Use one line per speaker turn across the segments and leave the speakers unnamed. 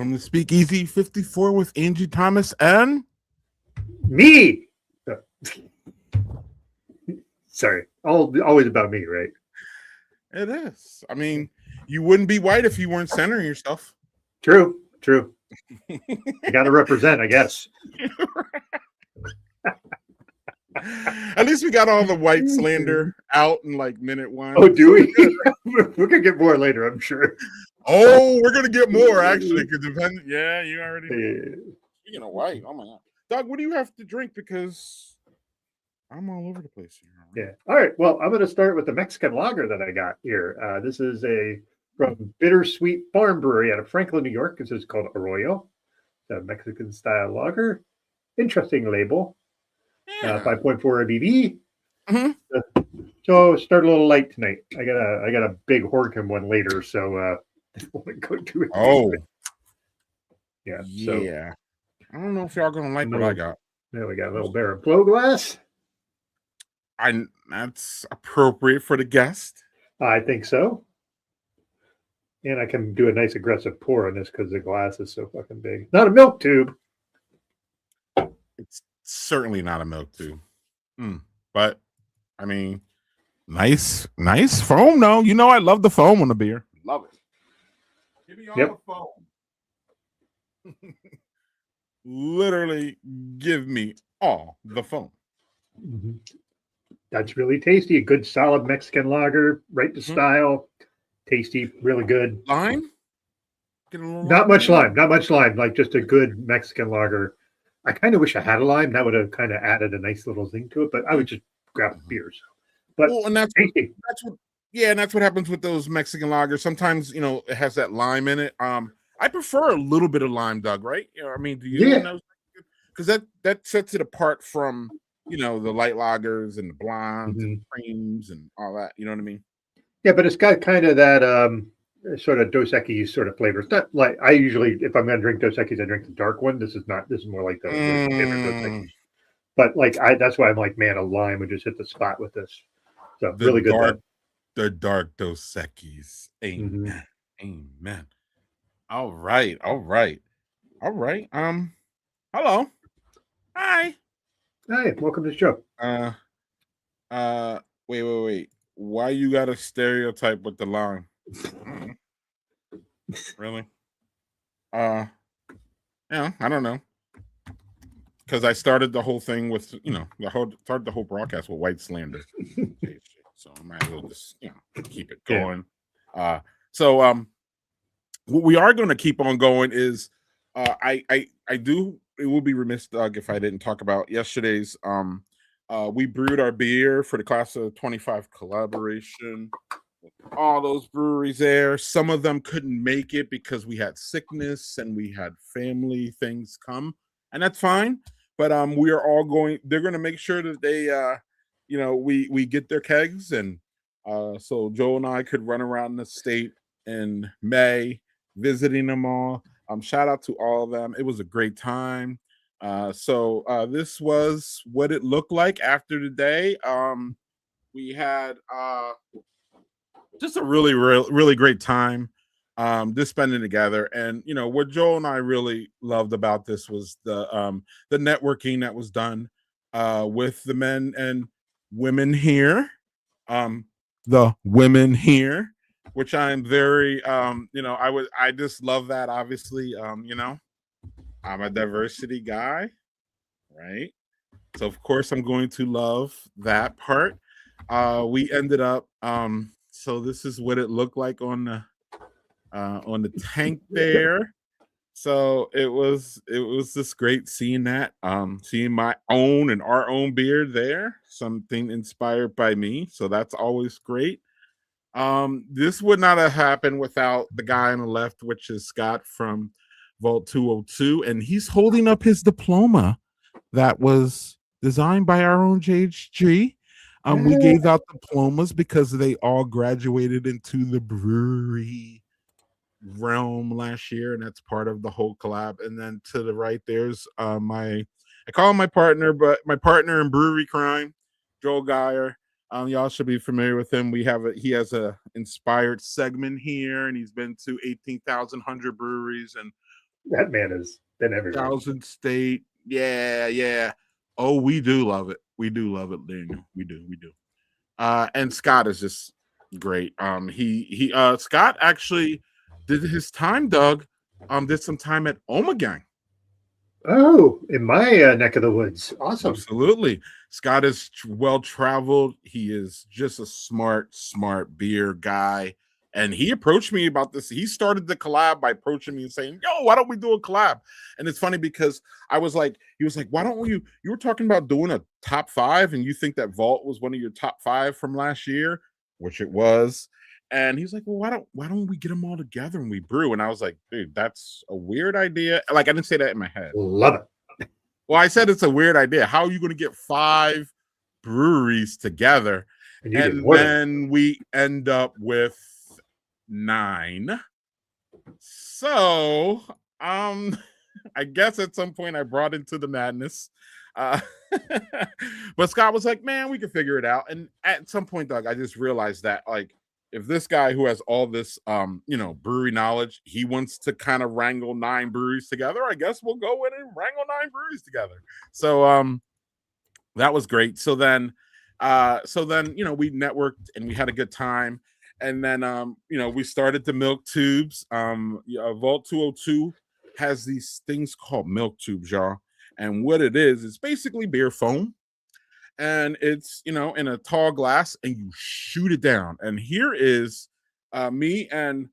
Welcome to SpeakEasy 54 with Angie Thomas and
me. Sorry, always about me, right?
it is. I mean, you wouldn't be white if you weren't centering yourself.
True. I got to represent, I guess.
At least we got all the white slander out in like minute one.
Oh, do we? We're gonna get more later, I'm sure.
Oh, we're gonna get more actually. Yeah, you already. Speaking of white, oh my god, Doug, what do you have to drink? Because I'm all over the place here.
Yeah. All right. Well, I'm going to start with the Mexican lager that I got here. This is from Bittersweet Farm Brewery out of Franklin, New York. This is called Arroyo. It's a Mexican style lager. Interesting label. 5.4 ABV.
Mm-hmm.
So start a little light tonight. I got a big Horkin one later, so I won't go to it.
Oh.
Yeah.
Yeah. I don't know if y'all gonna like what I got.
There we got a little Baron Flow glass.
That's appropriate for the guest.
I think so. And I can do a nice aggressive pour on this because the glass is so fucking big. Not a milk tube.
It's certainly not a milk tube. But I mean, nice foam. No, you know I love the foam on the beer. Love it. Give me all the foam. Literally, give me all the foam.
Mm-hmm. That's really tasty. A good solid Mexican lager, right to style. Tasty, really good.
Lime?
Not much lime. Like just a good Mexican lager. I kind of wish I had a lime. That would have kind of added a nice little zing to it. But I would just grab the beers. But
and that's what happens with those Mexican lagers. Sometimes it has that lime in it. I prefer a little bit of lime, Doug. Right? I mean, do you know? Because that sets it apart from the light lagers and the blondes and creams and all that. You know what I mean?
Yeah, but it's got kind of that sort of Dos Equis sort of flavor. It's not like I usually, if I'm going to drink Dos Equis, I drink the dark one. This is more like the standard Dos Equis. But that's why I'm like, man, a lime would just hit the spot with this. So really good.
The dark Dos Equis. Amen. Amen. All right. Hello. Hi.
Hi, welcome to the show.
Wait. Why you got a stereotype with the lime? Really? I don't know. Because I started the whole thing with, started the whole broadcast with white slander. So I might as well just, keep it going. So what we are going to keep on going is it will be remiss, Doug, if I didn't talk about yesterday's we brewed our beer for the class of 25 collaboration. All those breweries there. Some of them couldn't make it because we had sickness and we had family things come, and that's fine. But we are all going. They're going to make sure that they, we get their kegs, and so Joe and I could run around the state in May, visiting them all. Shout out to all of them. It was a great time. So this was what it looked like after the day. We had just a really, really great time just spending together. And what Joel and I really loved about this was the networking that was done with the men and women here. The women here, which I'm very I just love that. Obviously, I'm a diversity guy, right? So of course I'm going to love that part. We ended up so this is what it looked like on the tank there. So it was just great seeing that, seeing my own and our own beer there, something inspired by me. So that's always great. This would not have happened without the guy on the left, which is Scott from Vault 202, and he's holding up his diploma that was designed by our own JHG. We gave out diplomas because they all graduated into the brewery realm last year, and that's part of the whole collab. And then to the right, there's I call him my partner, but my partner in brewery crime, Joel Geyer. Y'all should be familiar with him. He has a inspired segment here, and he's been to 18,100 breweries and
That man has been everywhere.
Thousand State. Yeah. Oh, we do love it. We do love it, Daniel. We do. And Scott is just great. He Scott actually did his time, Doug. Did some time at Omegang.
Oh, in my neck of the woods. Awesome.
Absolutely. Scott is well traveled. He is just a smart beer guy. And he approached me about this. He started the collab by approaching me and saying, "Yo, why don't we do a collab?" And it's funny because I was like, he was like, "Why don't you were talking about doing a top 5 and you think that Vault was one of your top 5 from last year," which it was. And he's like, "Well, why don't we get them all together and we brew?" And I was like, "Dude, that's a weird idea." Like, I didn't say that in my head.
Love it.
Well, I said it's a weird idea. How are you going to get 5 breweries together? And then we end up with 9. So, I guess at some point I brought into the madness. But Scott was like, "Man, we can figure it out." And at some point, Doug, I just realized that, like, if this guy who has all this brewery knowledge, he wants to kind of wrangle 9 breweries together, I guess we'll go in and wrangle 9 breweries together. So that was great. So then we networked and we had a good time. And then we started the milk tubes. Vault 202 has these things called milk tubes, y'all. And what it is basically beer foam. And it's in a tall glass and you shoot it down. And here is me and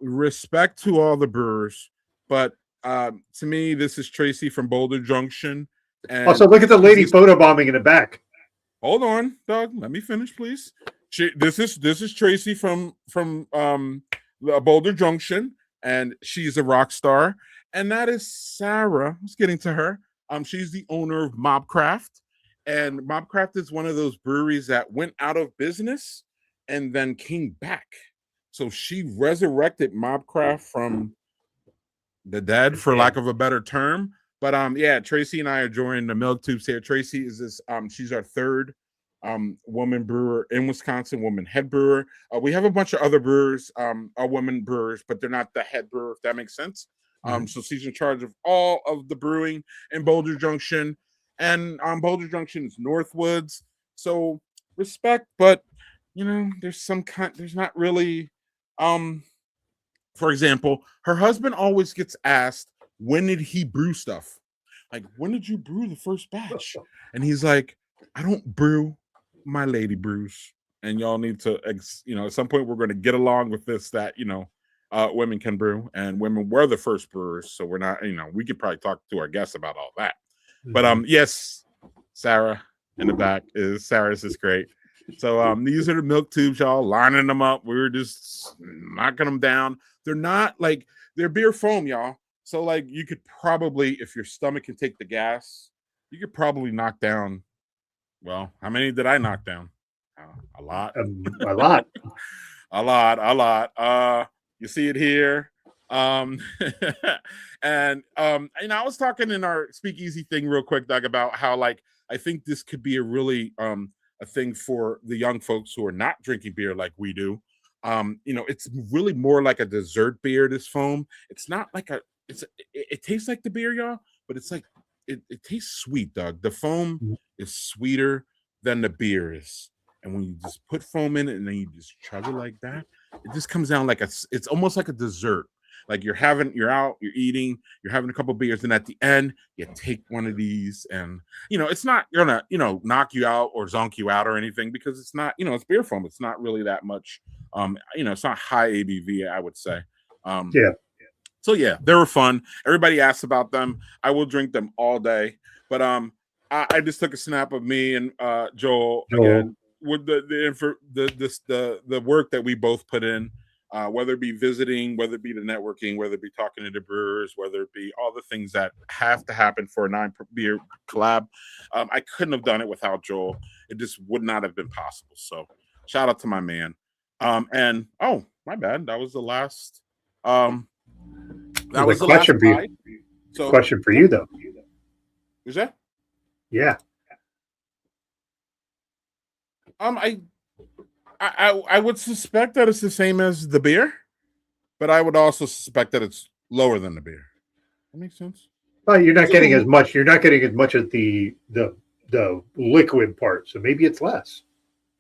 respect to all the brewers, but to me, this is Tracy from Boulder Junction. And
also, look at the lady photobombing in the back.
Hold on, Doug, let me finish, please. This is Tracy from Boulder Junction, and she's a rock star. And that is Sarah. I was getting to her. She's the owner of Mobcraft. And Mobcraft is one of those breweries that went out of business and then came back. So she resurrected Mobcraft from the dead, for lack of a better term. But Tracy and I are joining the milk tubes here. Tracy is this. She's our 3rd woman brewer in Wisconsin, woman head brewer. We have a bunch of other brewers, women brewers, but they're not the head brewer, if that makes sense. So she's in charge of all of the brewing in Boulder Junction. And Boulder Junction is Northwoods, so respect, but there's not really. For example, her husband always gets asked, when did he brew stuff? Like, when did you brew the first batch? And he's like, I don't brew, my lady brews. And y'all need to, at some point we're going to get along with this, that women can brew, and women were the first brewers. So we're not, we could probably talk to our guests about all that. But yes, Sarah in the back Sarah's is great. So these are the milk tubes, y'all, lining them up. We were just knocking them down. They're not like, they're beer foam, y'all. So like, you could probably, if your stomach can take the gas, you could probably knock down. Well, how many did I knock down? A lot.
A lot.
a lot. You see it here. And I was talking in our Speakeasy thing real quick, Doug, about how, like, I think this could be a really a thing for the young folks who are not drinking beer like we do. It's really more like a dessert beer, this foam. It's not like it tastes like the beer, y'all, but it's like it tastes sweet, Doug. The foam is sweeter than the beer is. And when you just put foam in it and then you just chug it like that, it just comes down like it's almost like a dessert. Like you're out, you're eating, you're having a couple beers, and at the end, you take one of these, and it's not gonna, knock you out or zonk you out or anything, because it's not, it's beer foam. It's not really that much, it's not high ABV, I would say. So yeah, they were fun. Everybody asked about them. I will drink them all day. But I just took a snap of me and Joel again with the work that we both put in. Whether it be visiting, whether it be the networking, whether it be talking to the brewers, whether it be all the things that have to happen for a 9 beer collab. I couldn't have done it without Joel. It just would not have been possible. So shout out to my man. And my bad. That was the last. That was the last slide.
So, question for you though.
Is that?
Yeah.
I would suspect that it's the same as the beer, but I would also suspect that it's lower than the beer. That makes sense.
Well, you're not
It's a
getting as
little-
much. You're not getting as much of the liquid part, so maybe it's less.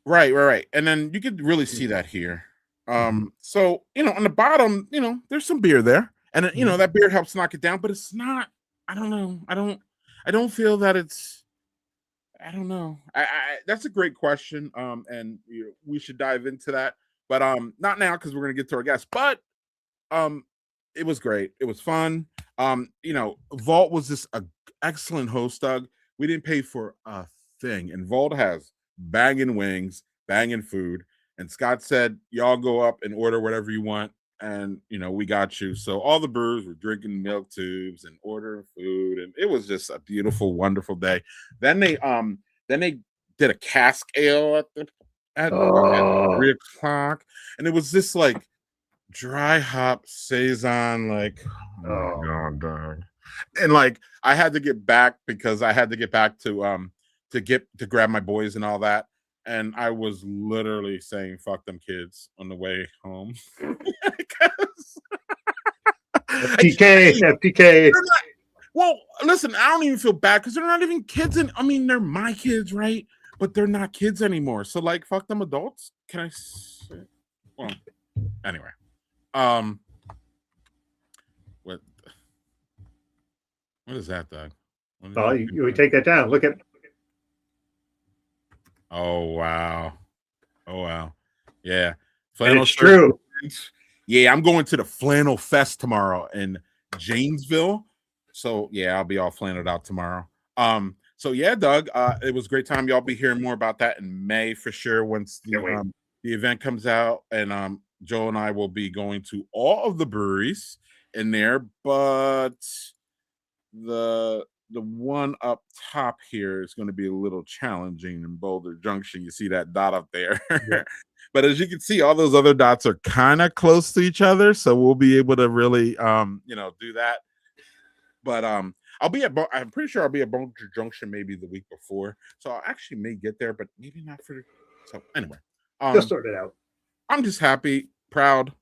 right. And then you could really see that here. So on the bottom, there's some beer there, and that beer helps knock it down, but it's not. I don't know. I don't feel that it's. I don't know. That's a great question. And we should dive into that, but not now because we're gonna get to our guests. But um, it was great. It was fun. Vault was just a excellent host, Doug. We didn't pay for a thing, and Vault has banging wings, banging food. And Scott said, "Y'all go up and order whatever you want, and we got you." So all the brewers were drinking milk tubes and ordering food, and it was just a beautiful, wonderful day. Then they did a cask ale at
Oh,
3 o'clock, and it was just like dry hop saison, like, oh my
oh,
god, dog. And like I had to get back because I had to get back to grab my boys and all that. And I was literally saying fuck them kids on the way home. Because
FTK, FTK.
well, listen, I don't even feel bad because they're not even kids, and I mean they're my kids, right? But they're not kids anymore. So like fuck them adults. Can I say? Well, anyway. Um what what is that, Doug?
Well, you take that down. Look at.
Oh wow. Oh wow. Yeah.
And
Flannel
it's
shirt.
true.
Yeah, I'm going to the Flannel Fest tomorrow in Janesville. So yeah, I'll be all flanneled out tomorrow. So yeah, Doug, it was a great time. Y'all be hearing more about that in May for sure once the event comes out. And Joe and I will be going to all of the breweries in there, but the one up top here is going to be a little challenging in Boulder Junction. You see that dot up there.
Yeah.
But as you can see, all those other dots are kind of close to each other, so we'll be able to really do that. But I'm pretty sure I'll be at Boulder Junction maybe the week before. So I actually may get there, but maybe not for. So anyway,
Just sort it out.
I'm just happy, proud,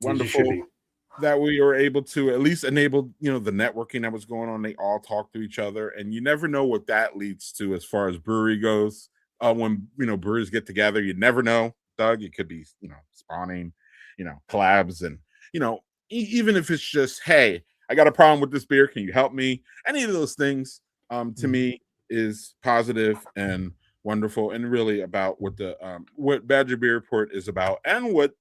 wonderful that we were able to at least enable the networking that was going on. They all talk to each other, and you never know what that leads to as far as brewery goes. When breweries get together, you never know, Doug. It could be spawning collabs, and even if it's just, hey, I got a problem with this beer, can you help me? Any of those things to me is positive and wonderful, and really about what Badger Beer Report is about, and what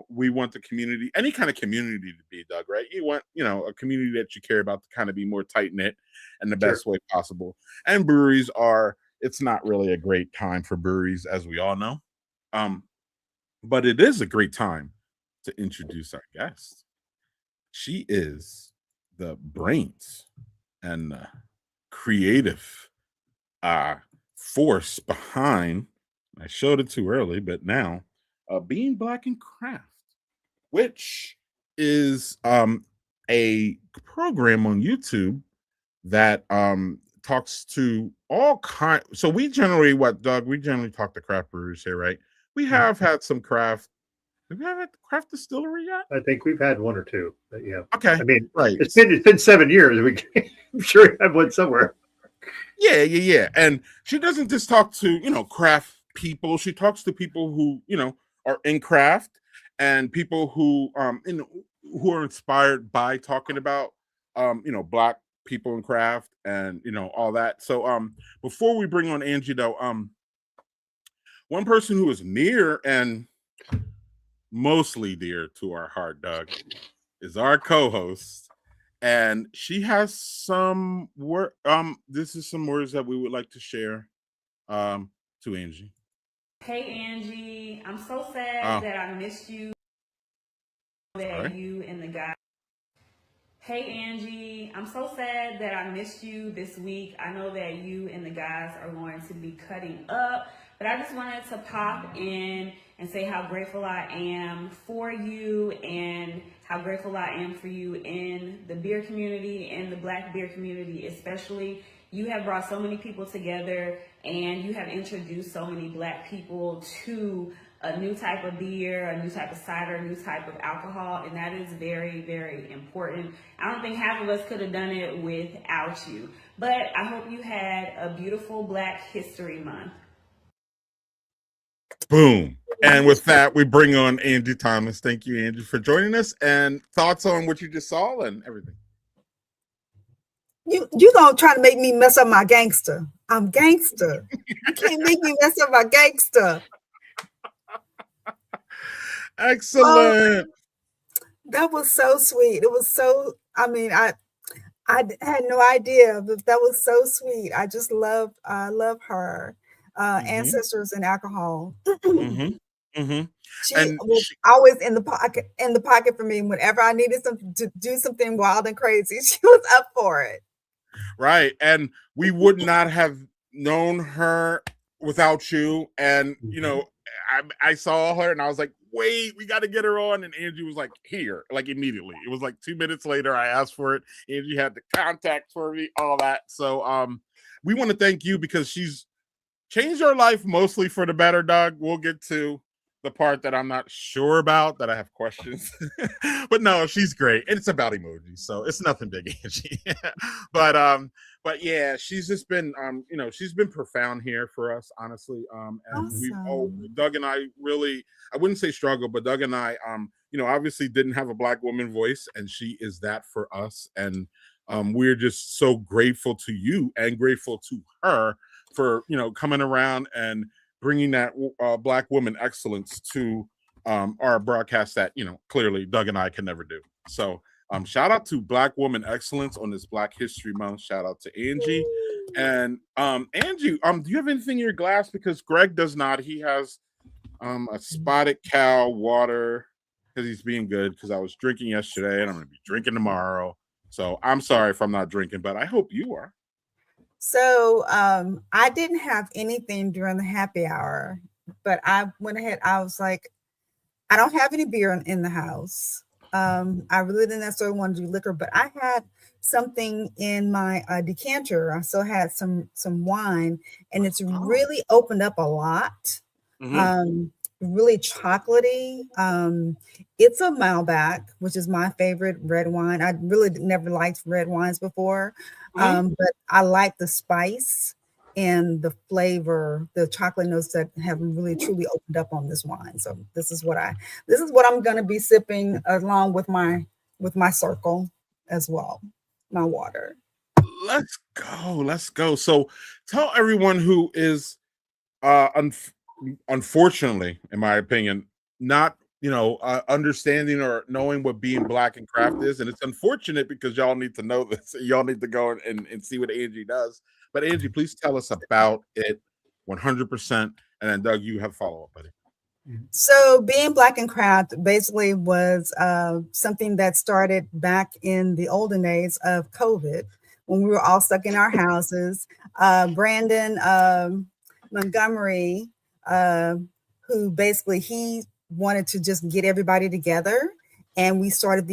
we want the community, any kind of community, to be, Doug. Right? You want a community that you care about to kind of be more tight knit in the best way possible. And breweries are. It's not really a great time for breweries, as we all know, but it is a great time to introduce our guest. She is the brains and the creative force behind. I showed it too early, but now Being Black and Craft, which is a program on YouTube that talks to all kind. So we generally, Doug? We generally talk to craft brewers here, right? We have had some craft. Have we had craft distillery yet?
I think we've had one or two. But yeah.
Okay.
I mean,
right.
It's been 7 years. I'm sure we have one somewhere.
Yeah. And she doesn't just talk to craft people. She talks to people who are in craft, and people who who are inspired by talking about Black people in craft, and all that. So before we bring on Angie, though, one person who is near and mostly dear to our heart, Doug, is our co-host, and she has some word. This is some words that we would like to share to Angie.
Hey Angie, I'm so sad that I missed you. That you and the guy. Hey Angie, I'm so sad that I missed you this week. I know that you and the guys are going to be cutting up, but I just wanted to pop in and say how grateful I am for you, and how grateful I am for you in the beer community and the Black beer community especially. You have brought so many people together, and you have introduced so many Black people to a new type of beer, a new type of cider, a new type of alcohol, and that is very, very important. I don't think half of us could have done it without you. But I hope you had a beautiful Black History Month.
Boom. And with that, we bring on Angie Thomas. Thank you, Angie, for joining us. And thoughts on what you just saw and everything.
You gonna try to make me mess up my gangster. I'm gangster. You can't make me mess up my gangster.
Excellent.
That was so sweet. It was so, I mean, I had no idea, but that was so sweet. I just love her. Ancestors and alcohol. She was always in the pocket for me whenever I needed something to do something wild and crazy. She was up for it.
Right. And we would not have known her without you. And, you know, I saw her and I was like, wait, we got to get her on. And Angie was like, here, like immediately. It was like 2 minutes later. I asked for it. Angie had the contact for me, all that. So we want to thank you because she's changed our life mostly for the better, Doug. We'll get to the part that I'm not sure about, that I have questions. But no, she's great. And it's about emojis, so it's nothing big, Angie. But yeah, she's just been you know, she's been profound here for us, honestly. And
awesome.
Doug and I really, I wouldn't say struggle, but Doug and I you know, obviously didn't have a Black woman voice, and she is that for us. And we're just so grateful to you and grateful to her for, you know, coming around and bringing that Black woman excellence to our broadcast that, you know, clearly Doug and I can never do. So shout out to Black woman excellence on this Black History Month. Shout out to Angie. And Angie, do you have anything in your glass? Because Greg does not. He has a Spotted Cow water because he's being good, because I was drinking yesterday and I'm going to be drinking tomorrow. So I'm sorry if I'm not drinking, but I hope you are.
So I didn't have anything during the happy hour, but I went ahead. I was like, I don't have any beer in the house. I really didn't necessarily want to do liquor, but I had something in my decanter. I still had some wine, and it's really opened up a lot. Really chocolatey. It's a Malbec, which is my favorite red wine. I really never liked red wines before, but I like the spice and the flavor, the chocolate notes that have really truly opened up on this wine. So this is what I'm going to be sipping along with my circle as well, my water.
Let's go. So tell everyone who is unfortunately, in my opinion, not, you know, understanding or knowing what being Black in craft is. And it's unfortunate because y'all need to know this. Y'all need to go and see what Angie does. But Angie, please tell us about it 100%. And then Doug, you have follow-up, buddy.
So being Black in craft basically was something that started back in the olden days of COVID, when we were all stuck in our houses. Brandon Montgomery, who basically he wanted to just get everybody together, and we started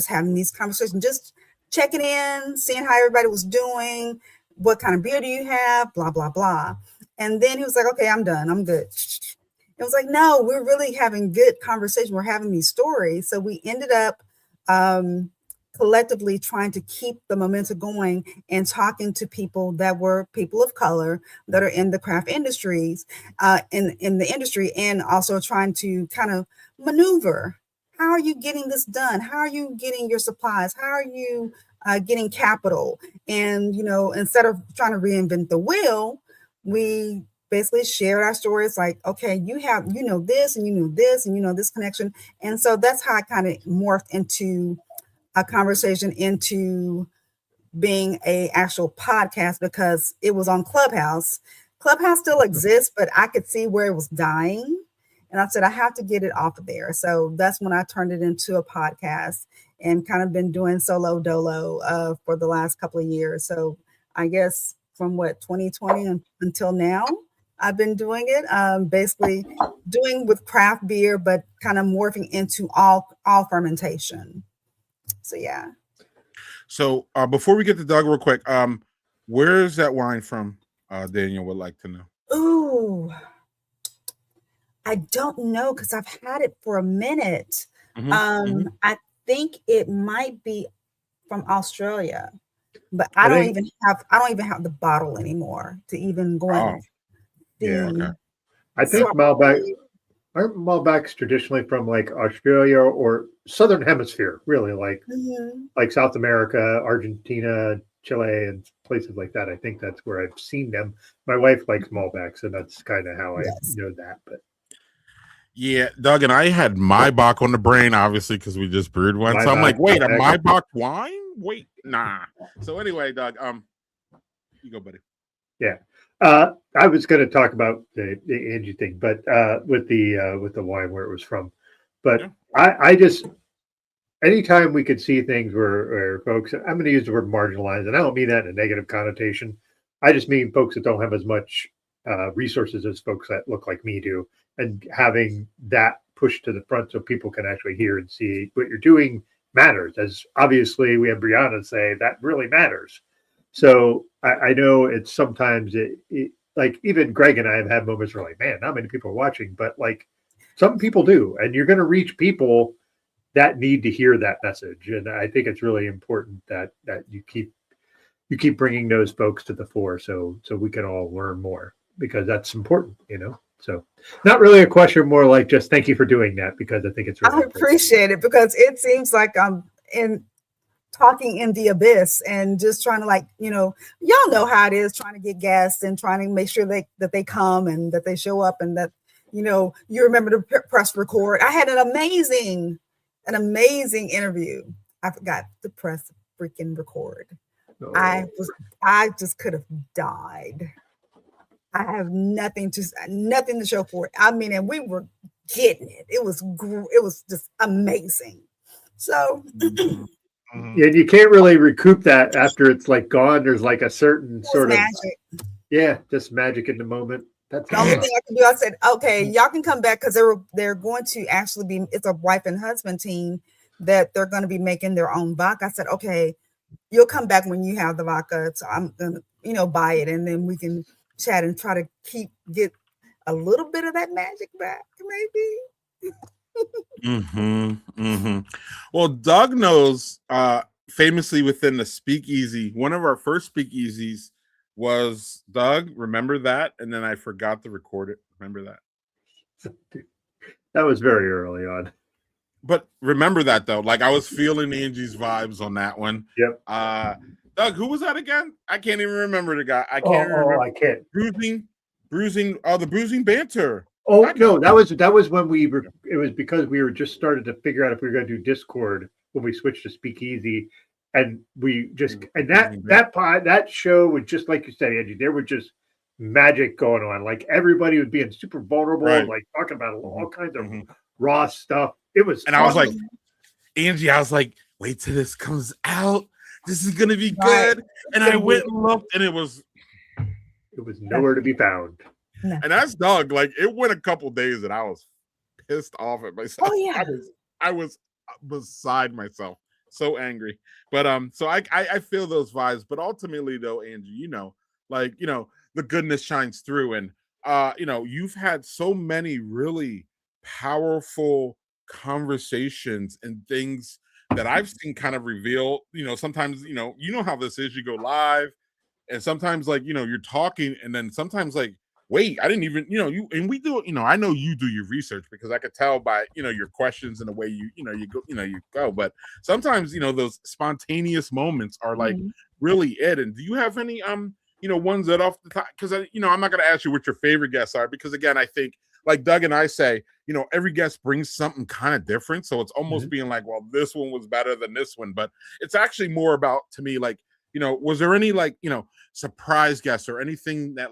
having these conversations, just checking in, seeing how everybody was doing, what kind of beer do you have, blah blah blah. And then he was like, okay, I'm done, I'm good. It was like, no, we're really having good conversation, we're having these stories. So we ended up collectively trying to keep the momentum going and talking to people that were people of color that are in the craft industries, in the industry, and also trying to kind of maneuver. How are you getting this done? How are you getting your supplies? How are you getting capital? And, you know, instead of trying to reinvent the wheel, we basically shared our stories, like, okay, you know this, and you know this, and you know this connection. And so that's how I kind of morphed into a conversation into being a actual podcast, because it was on Clubhouse. Clubhouse still exists, but I could see where it was dying. And I said, I have to get it off of there. So that's when I turned it into a podcast and kind of been doing solo dolo for the last couple of years. So I guess from 2020 until now, I've been doing it, basically doing with craft beer, but kind of morphing into all fermentation. So yeah.
So before we get to Doug real quick, Where is that wine from? Daniel would like to know.
Ooh, I don't know because I've had it for a minute. I think it might be from Australia, but I don't even have the bottle anymore to even go and see.
Okay.
I think Malbec's traditionally from like Australia or Southern Hemisphere, really like South America, Argentina, Chile, and places like that. I think that's where I've seen them. My wife likes Malbec, so that's kind of how I know that. But
yeah, Doug and I had Maibach on the brain, obviously, because we just brewed one. So I'm like, wait, a Maibach wine? Wait, nah. So anyway, Doug, you go, buddy.
Yeah. I was going to talk about the Angie thing, but with the wine where it was from. But I just anytime we could see things where folks, I'm going to use the word marginalized, and I don't mean that in a negative connotation. I just mean folks that don't have as much resources as folks that look like me do, and having that pushed to the front so people can actually hear and see what you're doing matters. As obviously we have Brianna say that really matters. So I know it's sometimes it like even Greg and I have had moments where like, man, not many people are watching, but like some people do, and you're going to reach people that need to hear that message. And I think it's really important that you keep bringing those folks to the fore, so we can all learn more, because that's important, So not really a question, more like just thank you for doing that, because I think it's really important.
Appreciate it, because it seems like I'm talking in the abyss and just trying to y'all know how it is, trying to get guests and trying to make sure that they come and that they show up and that, you remember to press record. I had an amazing interview. I forgot to press freaking record. Oh. I just could have died. I have nothing to show for it. I mean, and we were getting it. It was just amazing. So
yeah, you can't really recoup that after it's like gone. There's like a certain sort of magic. Just magic in the moment. That's
the only thing I can do. I said, okay, y'all can come back, because they're going to actually be, it's a wife and husband team that they're going to be making their own vodka. I said, okay, you'll come back when you have the vodka. So I'm gonna buy it, and then we can chat and try to get a little bit of that magic back, maybe.
Well, Doug knows famously within the Speakeasy, one of our first Speakeasies was, Doug, remember that? And then I forgot to record it. Remember that?
That was very early on.
But remember that, though. Like, I was feeling Angie's vibes on that one.
Yep.
Doug, who was that again? I can't even remember the guy. I can't remember.
I can't.
Bruising, the Bruising Banter.
Oh, no, that was when it was because we were just started to figure out if we were going to do Discord when we switched to Speakeasy. And we just, and that show was just like you said, Angie, there was just magic going on. Like everybody was being super vulnerable, and like talking about all kinds of raw stuff. It was,
and fun. I was like, Angie, wait till this comes out. This is gonna be good. And I went and looked, and it was
nowhere to be found.
And that's Doug. Like, it went a couple days, and I was pissed off at myself.
Oh yeah,
I was beside myself, so angry. But so I feel those vibes. But ultimately, though, Angie, the goodness shines through, and you've had so many really powerful conversations and things that I've seen kind of reveal. Sometimes how this is. You go live, and sometimes you're talking, and then sometimes wait, I didn't even and we do I know you do your research, because I could tell by your questions and the way you go. But sometimes those spontaneous moments are really it. And do you have any ones that off the top, because I'm not going to ask you what your favorite guests are, because again, I think like Doug and I say, every guest brings something kind of different, so it's almost being like, well, this one was better than this one. But it's actually more about, to me, was there any surprise guests or anything that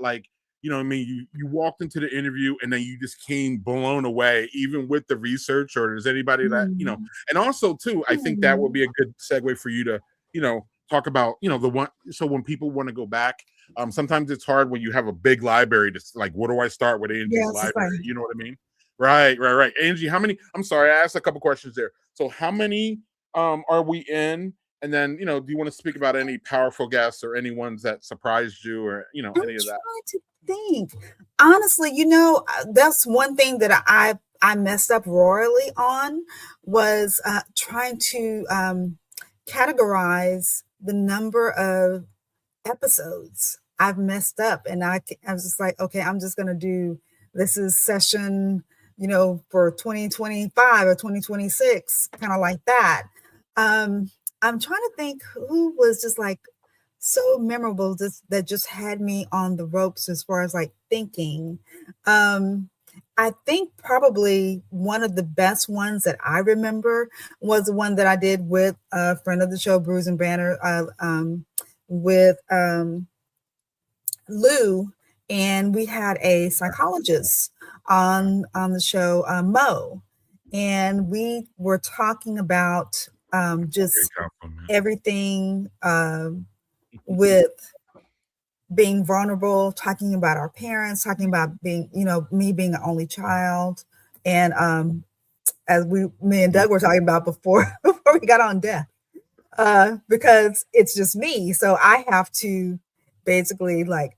you walked into the interview and then you just came blown away, even with the research? Or is anybody that and also too, I think that would be a good segue for you to talk about the one. So when people want to go back, sometimes it's hard when you have a big library to what do I start with Angie's library? You know what I mean? Right. Angie, how many? I'm sorry, I asked a couple questions there. So how many are we in? And then, do you want to speak about any powerful guests or any ones that surprised you or, any of that?
I'm trying to think. Honestly, that's one thing that I messed up royally on was trying to categorize the number of episodes. I've messed up, and I was just like, okay, I'm just gonna do this is session, for 2025 or 2026, kind of like that. I'm trying to think who was just like so memorable that just had me on the ropes as far as like thinking. I think probably one of the best ones that I remember was the one that I did with a friend of the show, Bruce and Banner, with Lou, and we had a psychologist on the show, Mo, and we were talking about just everything with being vulnerable, talking about our parents, talking about being, me being an only child, and as me and Doug were talking about before we got on death, because it's just me, so I have to basically like,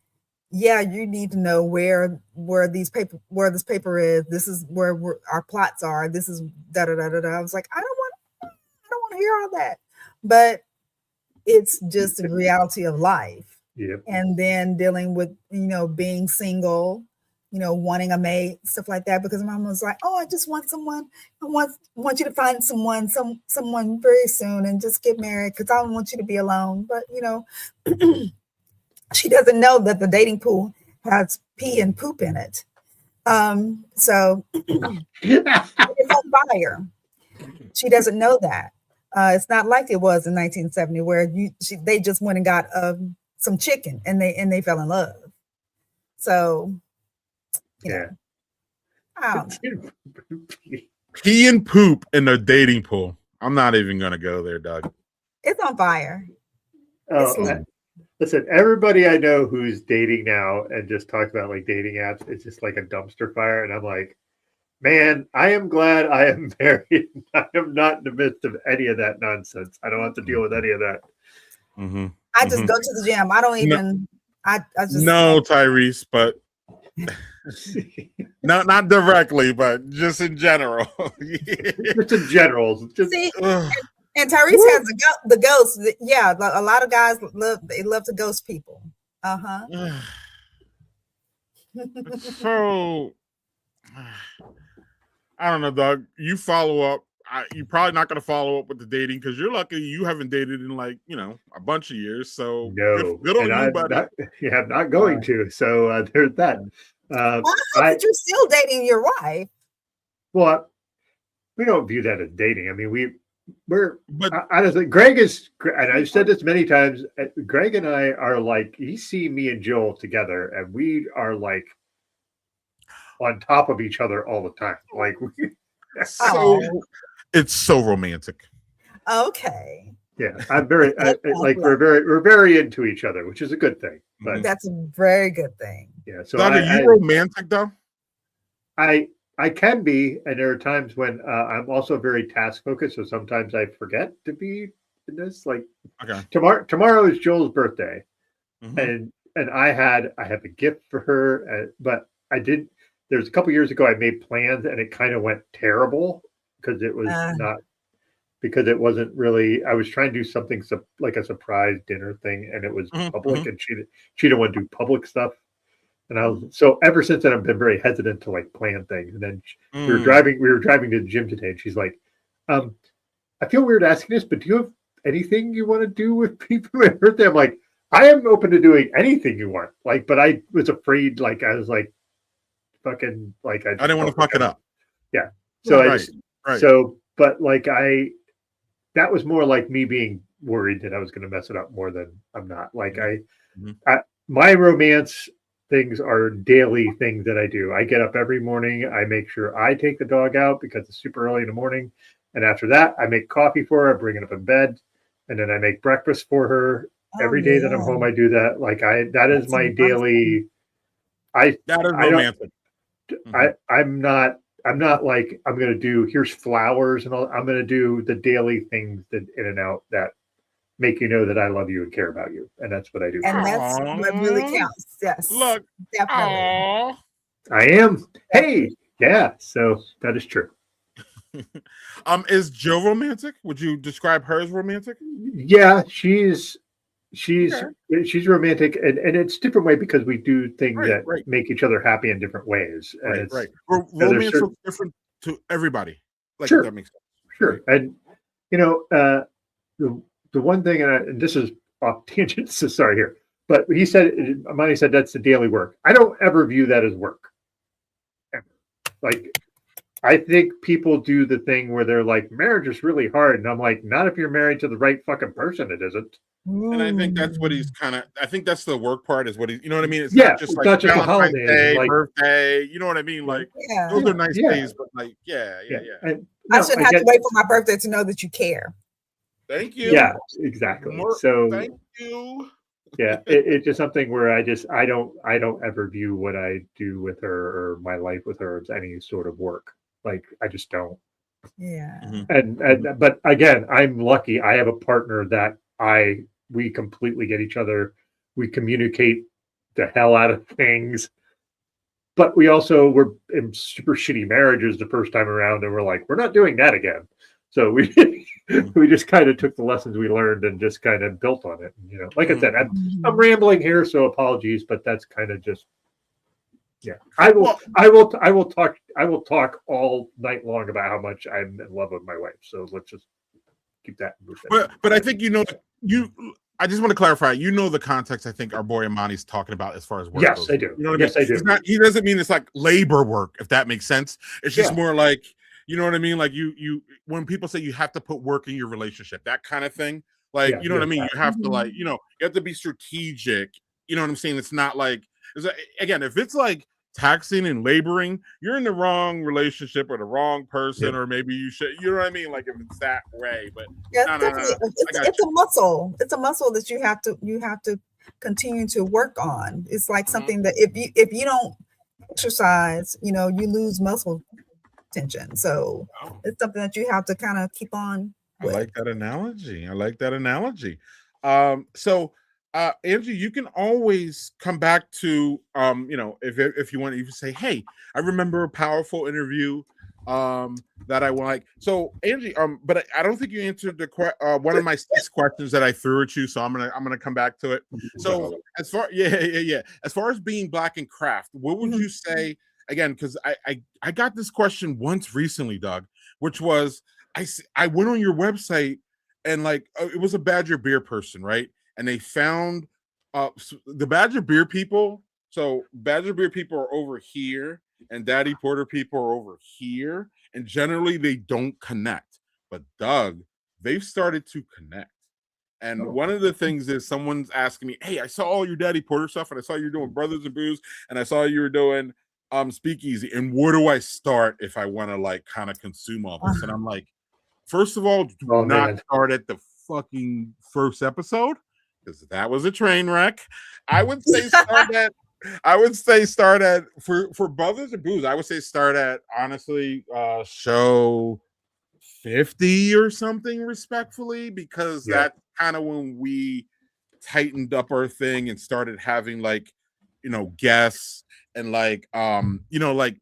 yeah, you need to know where this paper is. This is where our plots are. This is da da da da da. I was like, I don't want to hear all that, but it's just the reality of life.
Yep.
And then dealing with, being single, wanting a mate, stuff like that. Because mom was like, oh, I just want someone. I want you to find someone very soon and just get married because I don't want you to be alone. But, she doesn't know that the dating pool has pee and poop in it. So it's on fire. She doesn't know that. It's not like it was in 1970 where they just went and got some chicken and they fell in love. So, I don't know.
Pee and poop in their dating pool. I'm not even going to go there, Doug.
It's on fire.
Listen, everybody I know who's dating now and just talks about like dating apps, it's just like a dumpster fire. And I'm like, man, I am glad I am married. I am not in the midst of any of that nonsense. I don't have to deal with any of that.
Mm-hmm.
I just go to the gym. I don't even. I just
no, Tyrese, but not directly, but just in general.
Just in general.
See, and Tyrese has the ghost. Yeah, a lot of guys love to ghost people.
So I don't know, Doug. You follow up. You're probably not going to follow up with the dating because you're lucky you haven't dated in like a bunch of years. So
no,
good on you, buddy.
I'm not going to. So there's that.
But you're still dating your wife.
Well, we don't view that as dating. I mean, we're honestly, Greg is, and I've said this many times. Greg and I are like, you see me and Joel together, and we are like on top of each other all the time. Like,
it's so romantic.
Okay.
Yeah, I'm very like we're very into each other, which is a good thing. But
that's a very good thing.
Yeah. So
Doug, are you romantic though?
I can be, and there are times when I'm also very task focused. So sometimes I forget to be in this. Like,
okay,
tomorrow is Joel's birthday, and I have a gift for her, but I did. There's a couple years ago I made plans, and it kind of went terrible because it was not. Because it wasn't really, I was trying to do something like a surprise dinner thing, and it was public, and she didn't want to do public stuff. And so ever since then, I've been very hesitant to like plan things. And then we were driving to the gym today, and she's like, I feel weird asking this, but do you have anything you want to do with people at birthday? I'm like, I am open to doing anything you want. Like, but I was afraid, like, I was like, fucking, like,
I didn't want to fuck it up.
Yeah. So
right.
But like, that was more like me being worried that I was going to mess it up more than I'm not. Like my romance things are daily things that I do. I get up every morning. I make sure I take the dog out because it's super early in the morning. And after that, I make coffee for her, I bring it up in bed, and then I make breakfast for her. Every day that I'm home, I do that. Like that is my daily.
That is romantic.
I'm not like I'm going to do here's flowers and all. I'm going to do the daily things that in and out that make you know that I love you and care about you, and that's what I do.
And that's what really counts. Yes,
Look,
definitely.
aww.
I am. Hey, yeah. So that is true.
Is Jill romantic? Would you describe her as romantic?
Yeah, she's
Okay.
romantic, and it's a different way because we do things
Right,
that
right,
make each other happy in different ways, and
right,
it's
right.
there's
Romance looks different to everybody. Like, if
sure,
that makes sense.
sure,
Right.
and the the one thing, and this is off tangent, so sorry here, but he said, Amani said that's the daily work. I don't ever view that as work. Ever. Like, I think people do the thing where they're like, marriage is really hard, and I'm like, not if you're married to the right fucking person, it isn't.
And I think that's what he's kind of. I think that's the work part. Is what he. You know what I mean? It's
Yeah,
not just
it's
like
not just the
Valentine's
holidays and
Day,
like
birthday. You know what I mean? Like those are nice days, but like, yeah.
And
I shouldn't have to wait for my birthday to know that you care.
Thank you.
Yeah, exactly. So
thank you.
Yeah, it's just something where I don't ever view what I do with her or my life with her as any sort of work. Like, I just don't.
Yeah.
And but again, I'm lucky. I have a partner that we completely get each other. We communicate the hell out of things. But we also were in super shitty marriages the first time around, and we're like, we're not doing that again. So we just kind of took the lessons we learned and just kind of built on it. You know, like I said, I'm rambling here, so apologies, but that's kind of just I will talk all night long about how much I'm in love with my wife. So let's just keep that moving.
But I think I just want to clarify. You know the context. I think our boy Amani's talking about as far as work
yes,
goes.
I do.
You know what
yes,
I mean?
I do.
He doesn't mean it's like labor work, if that makes sense. It's just more like, you know what I mean? Like you when people say you have to put work in your relationship, that kind of thing. Like, you know what I mean? You have to like, you have to be strategic. You know what I'm saying? It's not like, again, if it's like taxing and laboring, you're in the wrong relationship or the wrong person, or maybe you should, you know what I mean? Like if it's that way, but
definitely. It's a muscle. It's a muscle that you have to continue to work on. It's like something that if you don't exercise, you lose muscle tension. So it's something that you have to kind of keep on with.
I like that analogy. So Angie, you can always come back to if you want to even say, hey, I remember a powerful interview that I like. So Angie, but I don't think you answered the one of my 6 questions that I threw at you, so I'm gonna come back to it. So as far as far as being Black in craft, what would you say again? Because I got this question once recently, Doug, which was I went on your website and like it was a Badger beer person, right? And they found the Badger beer people. So Badger beer people are over here, and Daddy Porter people are over here, and generally they don't connect. But Doug, they've started to connect. And one of the things is someone's asking me, hey, I saw all your Daddy Porter stuff, and I saw you're doing Brothers and Booze, and I saw you were doing Speakeasy. And where do I start if I want to like kind of consume all this? And I'm like, first of all, do not start at the fucking first episode, because that was a train wreck. I would say start at for Brothers and Booze. I would say start at honestly show 50 or something, respectfully, because that's kind of when we tightened up our thing and started having like guests and like like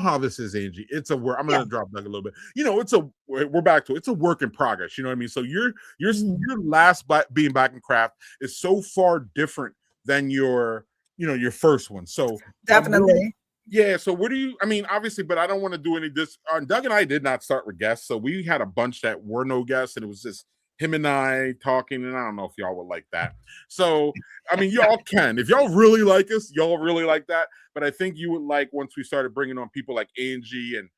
how this is, Angie. It's a work. I'm gonna drop Doug a little bit. We're back to it. It's a work in progress. You know what I mean? So your last being Back in Craft is so far different than your first one. So
definitely.
So what do you? I mean, obviously, but I don't want to do any of this. Doug and I did not start with guests, so we had a bunch that were no guests, and it was just him and I talking, and I don't know if y'all would like that. So, I mean, y'all can. If y'all really like us, y'all really like that. But I think you would like once we started bringing on people like Angie and,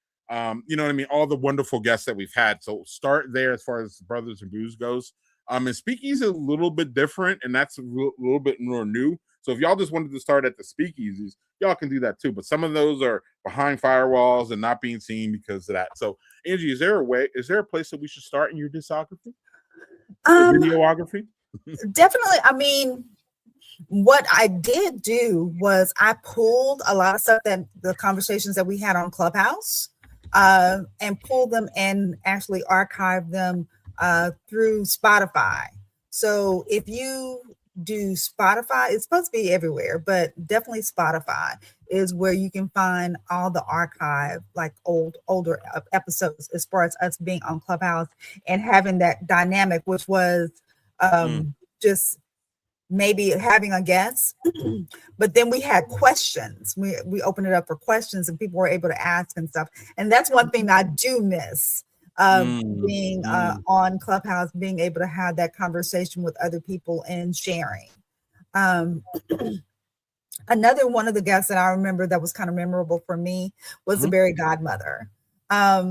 you know what I mean, all the wonderful guests that we've had. So start there as far as Brothers and Booze goes. And Speakeasy is a little bit different, and that's a little bit more new. So if y'all just wanted to start at the Speakeasies, y'all can do that too. But some of those are behind firewalls and not being seen because of that. So, Angie, is there a place that we should start in your discography? Videography?
Definitely. I mean, what I did do was I pulled a lot of stuff that the conversations that we had on Clubhouse and pulled them and actually archived them through Spotify. So if you do Spotify, it's supposed to be everywhere, but definitely Spotify is where you can find all the archive, like older episodes, as far as us being on Clubhouse and having that dynamic, which was just maybe having a guest, but then we had questions. We opened it up for questions, and people were able to ask and stuff. And that's one thing I do miss, being on Clubhouse, being able to have that conversation with other people and sharing. Another one of the guests that I remember that was kind of memorable for me was the Berry Godmother. I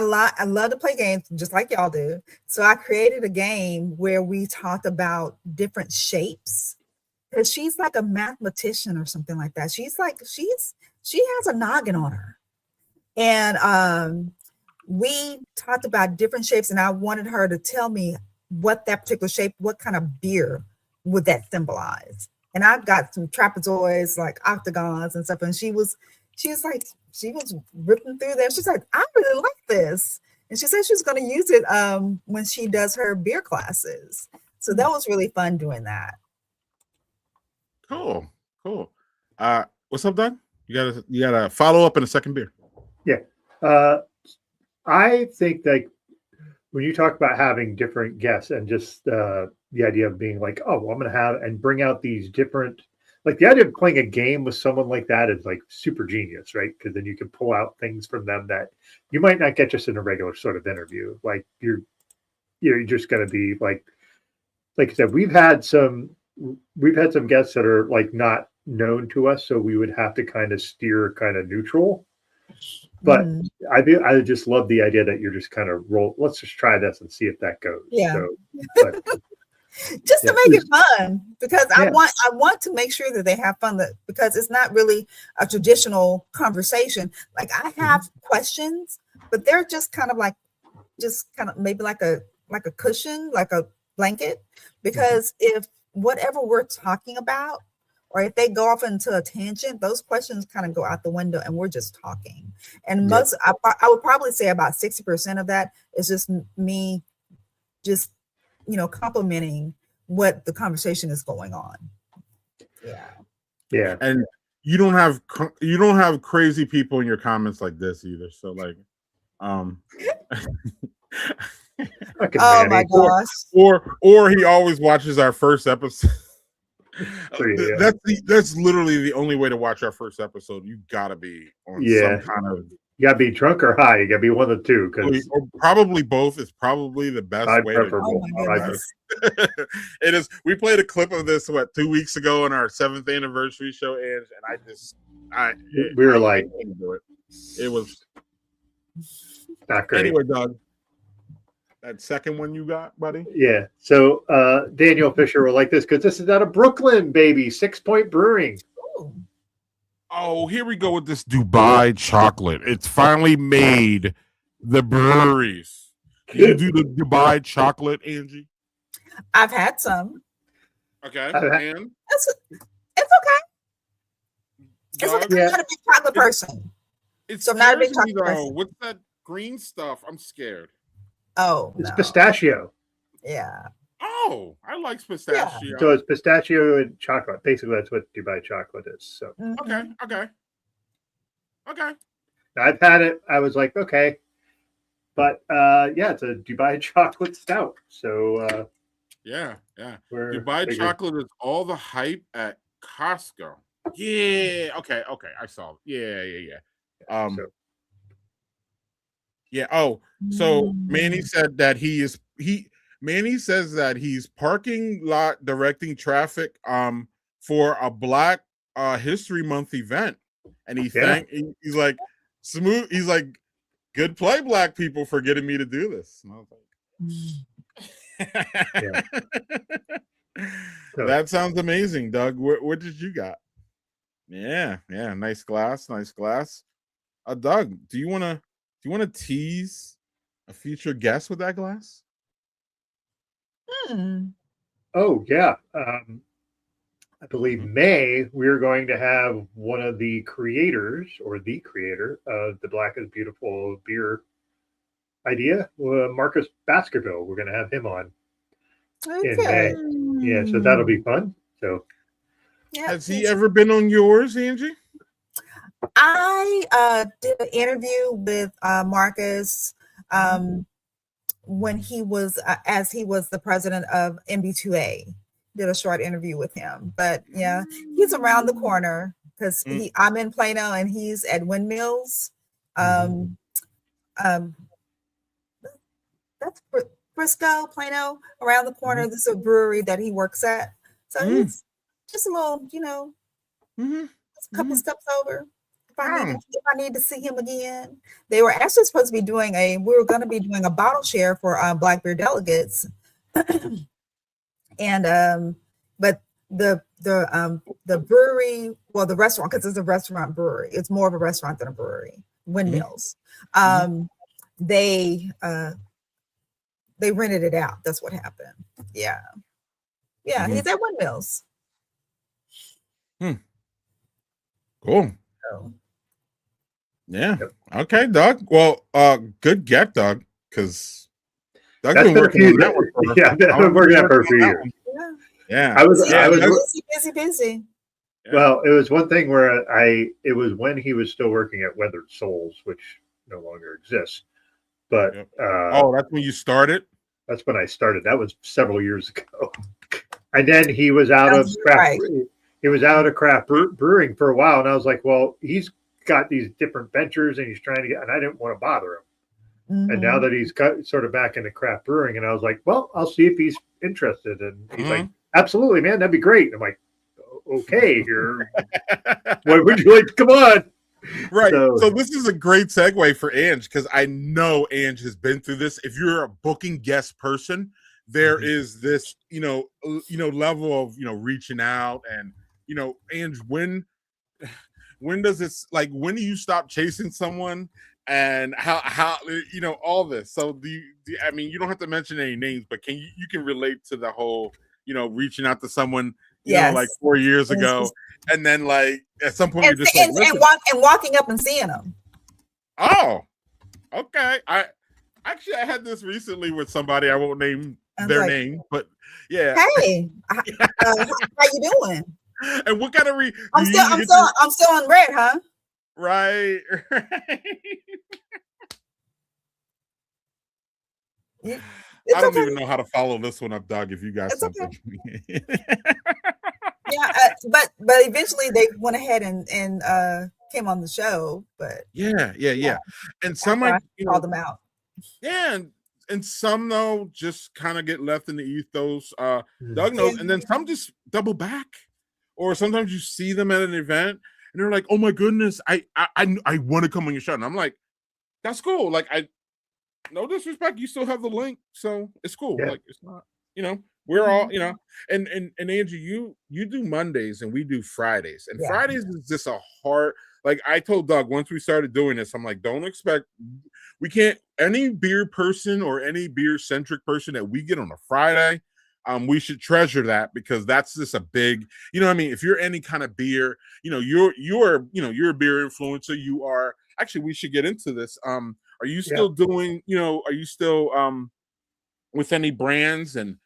love to play games just like y'all do. So I created a game where we talked about different shapes, because she's like a mathematician or something like that. She has a noggin on her. And we talked about different shapes, and I wanted her to tell me what that particular shape, what kind of beer would that symbolize. And I've got some trapezoids, like octagons and stuff. And she was ripping through there. She's like, I really like this. And she said she's going to use it when she does her beer classes. So that was really fun doing that.
Cool. What's up, Doug? You gotta follow up in a second beer.
Yeah. I think that when you talk about having different guests and just the idea of being like, oh, well, I'm going to have and bring out these different, like the idea of playing a game with someone like that is like super genius, right? Because then you can pull out things from them that you might not get just in a regular sort of interview. Like you're just going to be like I said, we've had some guests that are like not known to us, so we would have to kind of steer kind of neutral. But I just love the idea that you're just kind of roll. Let's just try this and see if that goes.
Yeah.
So, but,
just to make it fun, because I want to make sure that they have fun, because it's not really a traditional conversation. Like I have questions, but they're just kind of maybe like a cushion, like a blanket, because if whatever we're talking about, or if they go off into a tangent, those questions kind of go out the window and we're just talking. And I would probably say about 60% of that is just me just, complimenting what the conversation is going on.
Yeah.
And you don't have crazy people in your comments like this either. So like,
oh my gosh.
Or he always watches our first episode.
Yeah.
That's literally the only way to watch our first episode. You gotta be on some kind of.
You gotta be drunk or high. You gotta be one of the two.
Or probably both is probably the best way.
Preferable.
It is. We played a clip of this 2 weeks ago on our 7th anniversary show, and
we were like,
it was
not great.
Anyway, Doug, that second one you got, buddy?
Yeah. So Daniel Fisher will like this because this is out of Brooklyn, baby. 6 Point Brewing.
Ooh.
Oh, here we go with this Dubai chocolate. It's finally made the breweries. Can you do the Dubai chocolate, Angie?
I've had some.
Okay. And
it's okay. It's okay.
Yeah.
I'm not a big chocolate person.
I'm not a big chocolate person. What's that green stuff? I'm scared.
Oh,
it's pistachio.
Yeah.
Oh, I like pistachio.
Yeah. So it's pistachio and chocolate. Basically, that's what Dubai chocolate is. So
okay.
I've had it. I was like, okay, but it's a Dubai chocolate stout. So
yeah. Dubai chocolate is all the hype at Costco. Yeah. Okay. I saw it. Yeah. Yeah. Oh, so Manny said that Manny says that he's parking lot directing traffic for a Black History Month event, and he's like smooth. He's like, good play, Black people, for getting me to do this. And I was like, that sounds amazing, Doug. What did you got? Yeah, nice glass. Doug, do you want to tease a future guest with that glass?
Oh yeah. I believe May we're going to have one of the creators or the creator of the Black is Beautiful beer idea. Marcus Baskerville. We're going to have him on in
Okay.
May. Yeah, so that'll be fun. So,
Yeah.
Has he ever been on yours, Angie?
I did an interview with Marcus when he was as he was the president of MB2A. Did a short interview with him, but yeah, he's around the corner because I'm in Plano and he's at Windmills. That's Frisco, Plano, around the corner. This is a brewery that he works at, so he's just a little, a couple steps over. If I need to see him again, they were actually supposed to be doing we were going to be doing a bottle share for Black Beer delegates, and but the brewery, well, the restaurant, because it's a restaurant brewery, it's more of a restaurant than a brewery. Windmills, they rented it out. That's what happened. Yeah, he's at Windmills.
Cool.
So.
Yeah. Okay, Doug. Well, good get, Doug, because Doug's been working on that one.
Yeah, I've been working on it for a few years.
Yeah.
I was
busy.
Well, it was one thing where it was when he was still working at Weathered Souls, which no longer exists. But
that's when you started?
That's when I started. That was several years ago. And then he was out of craft. He was out of craft brewing for a while, and I was like, well, he's got these different ventures, and he's trying to get. And I didn't want to bother him. And now that he's sort of back into craft brewing, and I was like, well, I'll see if he's interested. And he's like, absolutely, man, that'd be great. I'm like, okay, here. What would you like? Come on.
Right. So this is a great segue for Ange, because I know Ange has been through this. If you're a booking guest person, there is this, level of, reaching out and, Ange, when does this, like, when do you stop chasing someone and how, all this? So I mean, you don't have to mention any names, but you can relate to the whole, reaching out to someone, like 4 years ago. And then, like, at some point, you're just like,
and walking up and seeing them.
Oh, okay. I had this recently with somebody. I won't name their name, but yeah.
Hey, how you doing?
And what kind of
I'm still on red, huh?
Right. I don't even know how to follow this one up, Doug. If you got something.
But eventually they went ahead and came on the show. But
yeah. And some I
called them out.
Yeah, and some though just kind of get left in the ethos. Doug knows, and then some just double back, or sometimes you see them at an event and they're like, "Oh my goodness, I want to come on your show," and I'm like, "That's cool." Like, no disrespect, you still have the link, so it's cool. Yeah. Like, it's not, we're all, and Angie, you do Mondays and we do Fridays, and Fridays is just a hard. Like, I told Doug once we started doing this, I'm like, don't expect, we can't, any beer person or any beer centric person that we get on a Friday, we should treasure that, because that's just a big, I mean, if you're any kind of beer, you're a beer influencer, you are, actually, we should get into this. Are you still doing, are you still with any brands and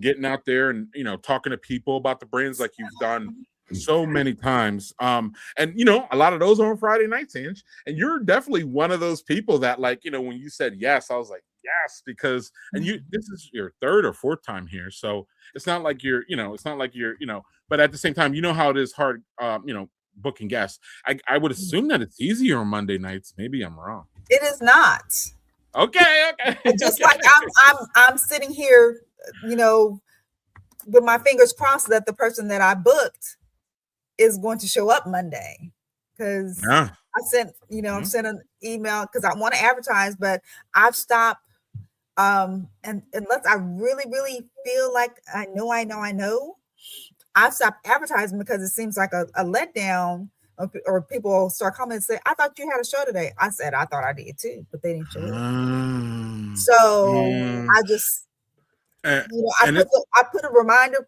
getting out there and, talking to people about the brands like you've done so many times? And, a lot of those are on Friday nights, Ange. And you're definitely one of those people that, like, when you said yes, I was like, yes, because, and this is your third or fourth time here. So it's not like you're, but at the same time, how it is hard, booking guests. I would assume that it's easier on Monday nights. Maybe I'm wrong.
It is not.
Okay.
Just like I'm sitting here, with my fingers crossed that the person that I booked is going to show up Monday, because I sent, I'm sending an email because I want to advertise, but I've stopped. And unless I really, really feel like I know, I've stopped advertising, because it seems like a letdown, or people start coming and say, I thought you had a show today. I said, I thought I did too, but they didn't show up. So I just, I put a reminder,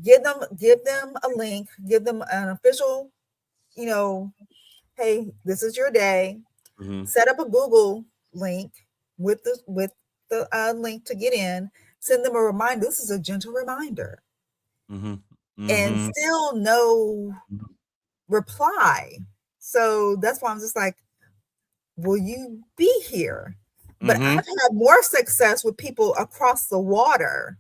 give them a link, give them an official, hey, this is your day. Set up a Google link with the link to get in, send them a reminder. This is a gentle reminder. And still no reply. So that's why I'm just like, will you be here? But I've had more success with people across the water.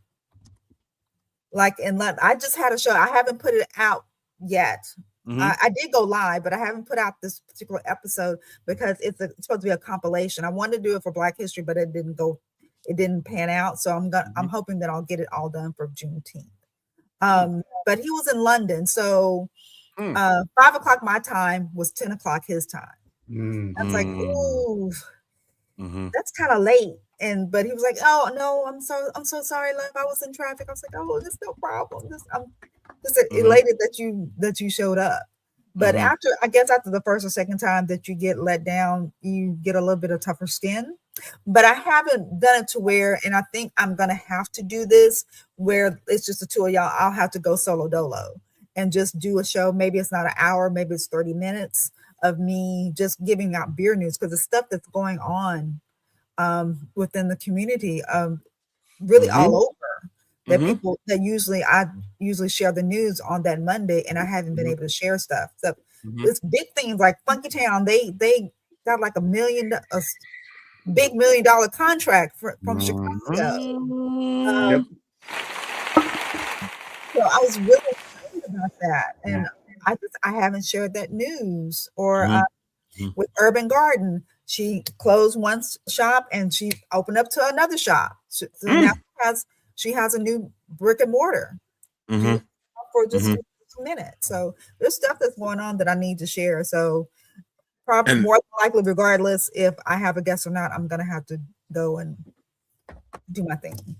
Like I just had a show. I haven't put it out yet. I did go live, but I haven't put out this particular episode because it's supposed to be a compilation. I wanted to do it for Black History, but it didn't pan out. So I'm hoping that I'll get it all done for Juneteenth. But he was in London, so 5 o'clock my time was 10 o'clock his time. I was like, ooh, that's kind of late. But he was like, oh no, I'm so sorry, love. I was in traffic. I was like, oh, there's no problem. I'm just elated that you showed up. But after the first or second time that you get let down, you get a little bit of tougher skin. But I haven't done it to where, and I think I'm gonna have to do this where it's just the two of y'all. I'll have to go solo dolo and just do a show. Maybe it's not an hour, maybe it's 30 minutes of me just giving out beer news, because the stuff that's going on within the community, really all over. That people that I usually share the news on that Monday, and I haven't been able to share stuff. So it's big things like Funky Town. They got like $1 million, big $1 million contract from Chicago. So I was really excited about that, and I haven't shared that news. Or with Urban Garden, she closed one shop and she opened up to another shop. So now she has a new brick and mortar for just a minute. So there's stuff that's going on that I need to share. So probably more likely, regardless if I have a guest or not, I'm gonna have to go and do my thing.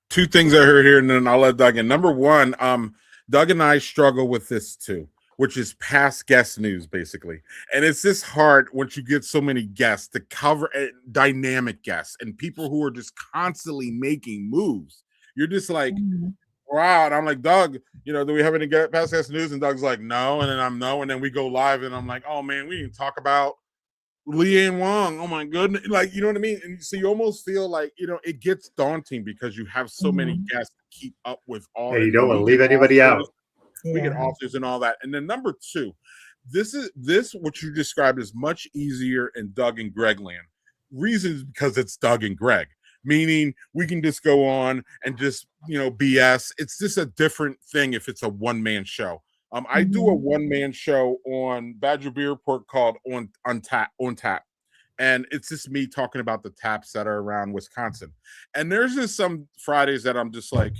Two things I heard here, and then I'll let Doug in. Number one, Doug and I struggle with this too, which is past guest news, basically. And it's just hard once you get so many guests to cover dynamic guests and people who are just constantly making moves. You're just like, wow. And I'm like, Doug, do we have any past guest news? And Doug's like, no. And then I'm no. And then we go live and I'm like, oh man, we didn't talk about Leanne Wong. Oh my goodness. Like, you know what I mean? And so you almost feel like, it gets daunting because you have so many guests to keep up with all.
And you don't want to leave anybody out.
We get authors and all that. And then number two, this what you described is much easier in Doug and Greg land. Reasons because it's Doug and Greg, meaning we can just go on and just BS. It's just a different thing if it's a one-man show. I do a one-man show on Badger Beer Report called on Tap, and it's just me talking about the taps that are around Wisconsin. And there's just some Fridays that I'm just like,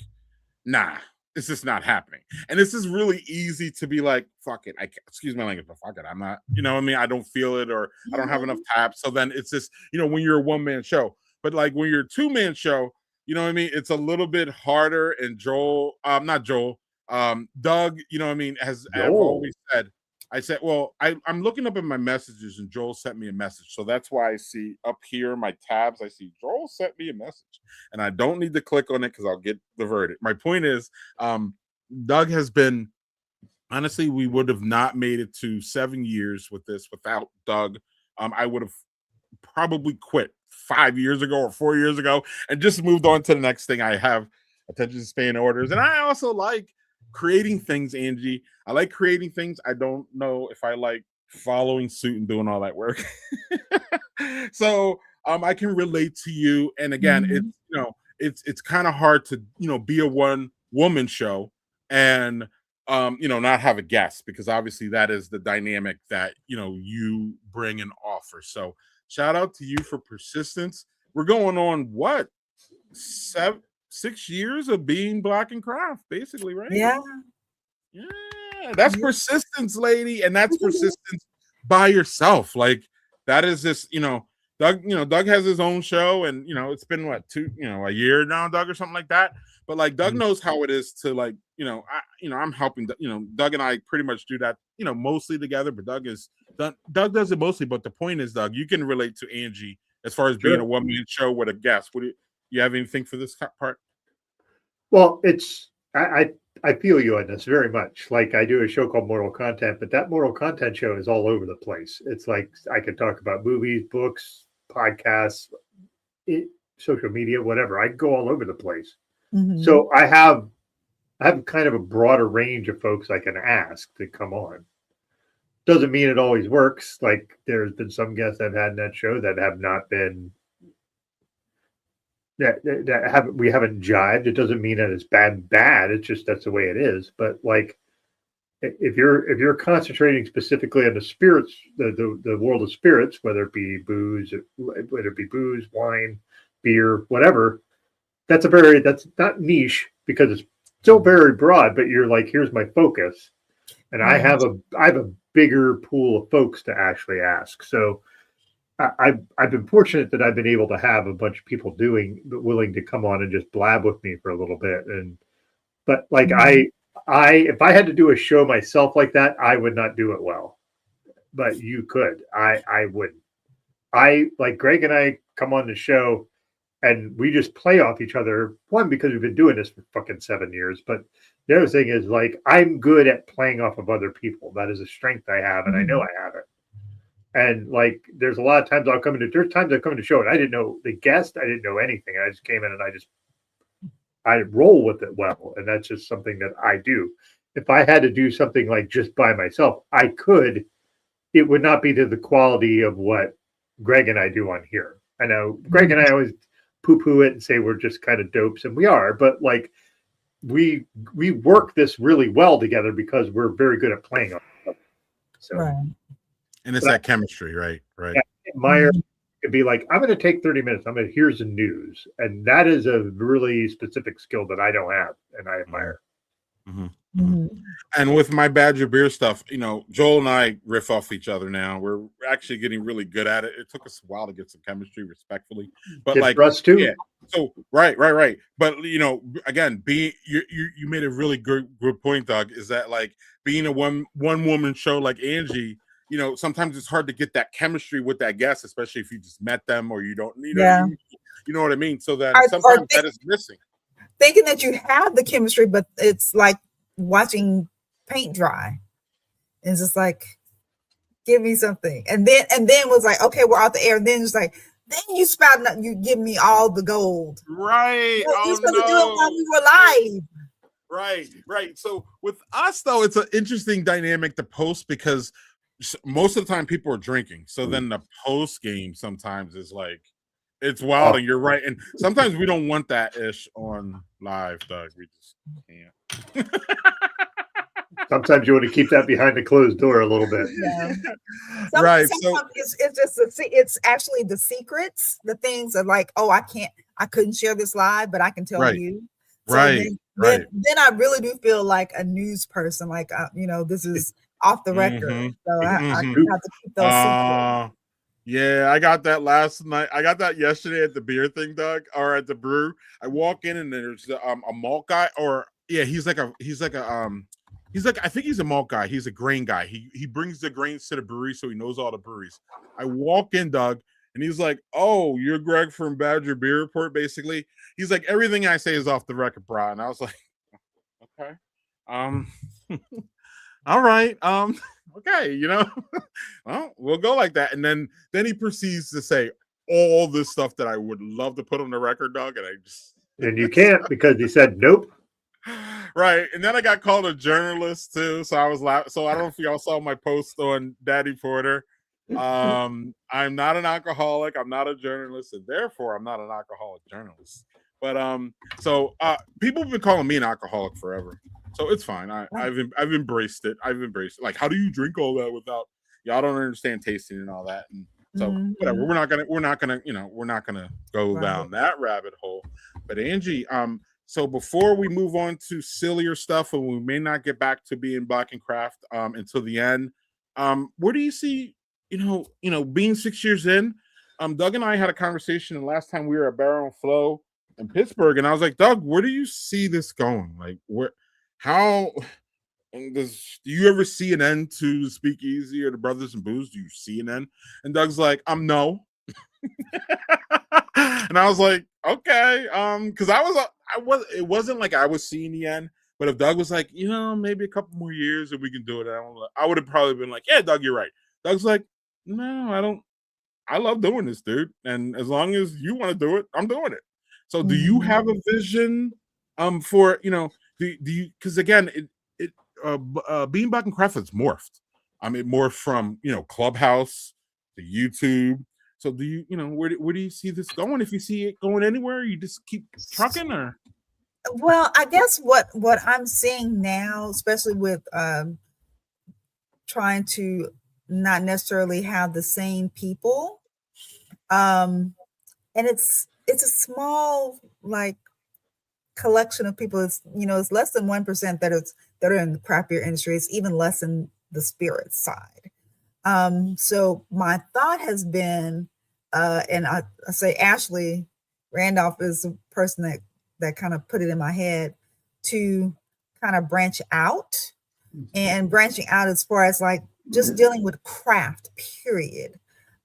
nah, it's just not happening. And this is really easy to be like, fuck it. Excuse my language, but fuck it. I'm not, I don't feel it, or I don't have enough taps. So then it's just, when you're a one-man show. But like when you're a two-man show, it's a little bit harder. And Doug, as I've always said, I said, well, I'm looking up in my messages and Joel sent me a message. So that's why I see up here in my tabs, I see Joel sent me a message. And I don't need to click on it because I'll get the verdict. My point is, Doug has been, honestly, we would have not made it to 7 years with this without Doug. I would have probably quit 5 years ago or 4 years ago and just moved on to the next thing. I have attention span orders. And I also like creating things, Angie. I like creating things. I don't know if I like following suit and doing all that work. So I can relate to you. And again, it's kind of hard to be a one woman show and not have a guest, because obviously that is the dynamic that you bring and offer. So shout out to you for persistence. We're going on 6 years of being Black and Craft, basically, right?
Yeah.
That's persistence, lady, and that's persistence by yourself. Like that is this, Doug has his own show, and it's been a year now, Doug, or something like that. But like Doug knows how it is to like, I'm helping, Doug and I pretty much do that, mostly together. But Doug does it mostly. But the point is, Doug, you can relate to Angie as far as being a one-man show with a guest. You have anything for this part?
Well, I feel you on this very much. Like I do a show called Mortal Content, but that Mortal Content show is all over the place. It's like I could talk about movies, books, podcasts, social media, whatever. I go all over the place.
Mhm.
So I have kind of a broader range of folks I can ask to come on. Doesn't mean it always works. Like there's been some guests I've had in that show that have not been we haven't jived. It doesn't mean that it's bad. It's just that's the way it is. But like if you're concentrating specifically on the spirits, the world of spirits, whether it be booze, wine, beer, whatever, that's not niche because it's still very broad, but you're like, here's my focus. And I have a bigger pool of folks to actually ask. So I've been fortunate that I've been able to have a bunch of people willing to come on and just blab with me for a little bit. But like if I had to do a show myself like that, I would not do it well. But you could. I wouldn't. Like Greg and I come on the show and we just play off each other. One, because we've been doing this for fucking 7 years. But the other thing is like I'm good at playing off of other people. That is a strength I have, and I know I have it. And like there's a lot of times there's times I've come to show and I didn't know the guest, I didn't know anything. I just came in and I roll with it well. And that's just something that I do. If I had to do something like just by myself, I could. It would not be to the quality of what Greg and I do on here. I know Greg and I always poo-poo it and say we're just kind of dopes, and we are, but like we work this really well together because we're very good at playing on it. So
and it's that chemistry, right?
Yeah, Meyer could be like, I'm going to take 30 minutes. Here's the news. And that is a really specific skill that I don't have, and I admire.
And with my Badger beer stuff, Joel and I riff off each other now. We're actually getting really good at it. It took us a while to get some chemistry, respectfully, but like
us too.
Yeah. So right. But again, you made a really good point, Doug. Is that like being a one woman show like Angi? Sometimes it's hard to get that chemistry with that guest, especially if you just met them or you don't. You know what I mean. So that sometimes that is missing.
Thinking that you have the chemistry, but it's like watching paint dry. It's just like, give me something, and then was like, okay, we're out the air. And then it's like, then you spout up, you give me all the gold.
Right.
You're supposed to do it while we were live.
Right. So with us though, it's an interesting dynamic to post because most of the time people are drinking. So then the post game sometimes is like, it's wild, and you're right. And sometimes we don't want that ish on live, Doug. We just can't.
Sometimes you want to keep that behind the closed door a little bit.
Yeah.
Right.
So it's actually the secrets, the things are like, oh, I couldn't share this live, but I can tell you. So then I really do feel like a news person, like this is off the record. So I have to keep those secrets.
Yeah, I got that last night. I got that yesterday at the beer thing, Doug, or at the brew. I walk in and there's a malt guy, he's like I think he's a malt guy. He's a grain guy. He brings the grains to the brewery, so he knows all the breweries. I walk in, Doug, and he's like, "Oh, you're Greg from Badger Beer Report." Basically, he's like, "Everything I say is off the record, bro." And I was like, "Okay, all right, okay, well, we'll go like that." And then he proceeds to say all this stuff that I would love to put on the record, Doug,
and you can't because he said nope.
Right. And then I got called a journalist too. So I was so I don't know if y'all saw my post on Daddy Porter. I'm not an alcoholic. I'm not a journalist, and therefore I'm not an alcoholic journalist. But so people have been calling me an alcoholic forever. So it's fine. I've embraced it. Like, how do you drink all that without y'all don't understand tasting and all that? And so whatever. We're not gonna go down that rabbit hole. But Angi, so before we move on to sillier stuff, and we may not get back to being Black and Craft until the end, where do you see, being 6 years in? Doug and I had a conversation the last time we were at Barrel and Flow in Pittsburgh, and I was like, Doug, where do you see this going? Like, do you ever see an end to SpeakEasy or the Brothers and Booze? Do you see an end? And Doug's like, no. And I was like, okay, because it wasn't like I was seeing the end, but if Doug was like, maybe a couple more years and we can do it, I would have probably been like, yeah, Doug, you're right. Doug's like, no, I don't I love doing this, dude. And as long as you want to do it, I'm doing it. So do you have a vision for, do you, because again, Beanbag and Craft has morphed. I mean, morphed from, Clubhouse to YouTube. So do you, where do you see this going? If you see it going anywhere, you just keep trucking, or?
Well, I guess what I'm seeing now, especially with trying to not necessarily have the same people, and it's a small like collection of people. It's it's less than 1% that are in the craft beer industry. It's even less in the spirit side. So my thought has been, and I say Ashley Randolph is the person that kind of put it in my head to kind of branch out, and branching out as far as like just dealing with craft, period.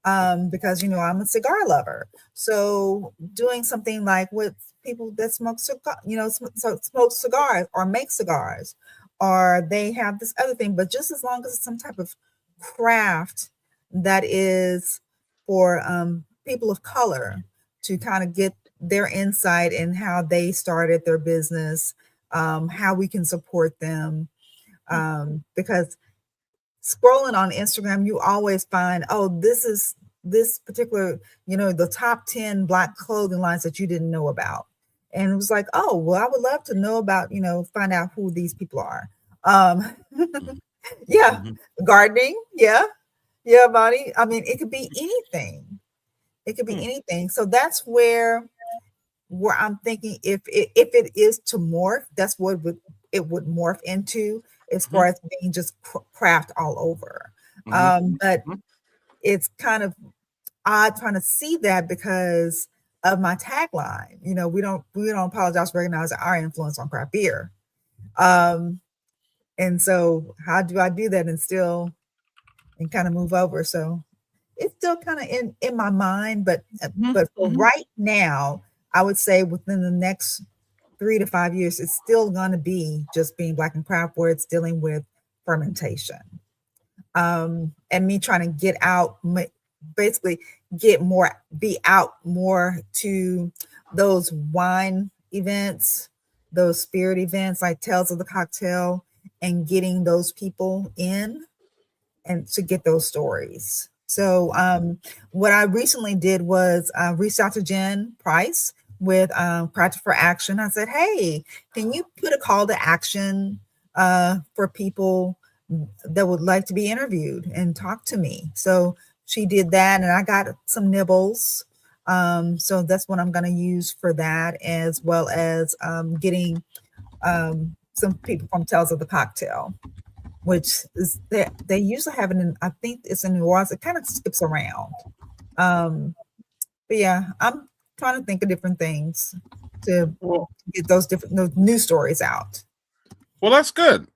Because I'm a cigar lover, so doing something like with people that smoke smoke cigars or make cigars, or they have this other thing, but just as long as it's some type of craft that is for people of color to kind of get their insight in how they started their business, how we can support them, because scrolling on Instagram, you always find, this particular, the top 10 Black clothing lines that you didn't know about. And it was like, oh, well, I would love to know about, find out who these people are. Yeah. Gardening. Yeah. Yeah, Bonnie. I mean, it could be anything. It could be anything. So that's where I'm thinking if it is to morph, that's what it would morph into, as far as being just craft all over. But it's kind of odd trying to see that because of my tagline. We don't apologize, recognize our influence on craft beer. And so how do I do that and kind of move over? So it's still kind of in my mind, but for right now, I would say within the next 3 to 5 years, it's still going to be just being Black and Craft, where it's dealing with fermentation. And me trying to get out, basically be out more to those wine events, those spirit events like Tales of the Cocktail, and getting those people in and to get those stories. So what I recently did was reached out to Jen Price with Practice for Action. I said, hey, can you put a call to action for people that would like to be interviewed and talk to me? So she did that, and I got some nibbles. So that's what I'm going to use for that, as well as getting some people from Tales of the Cocktail, which is they usually have it in, I think it's in New Orleans. It kind of skips around. But yeah, I'm trying to think of different things to get those news stories out.
Well, that's good,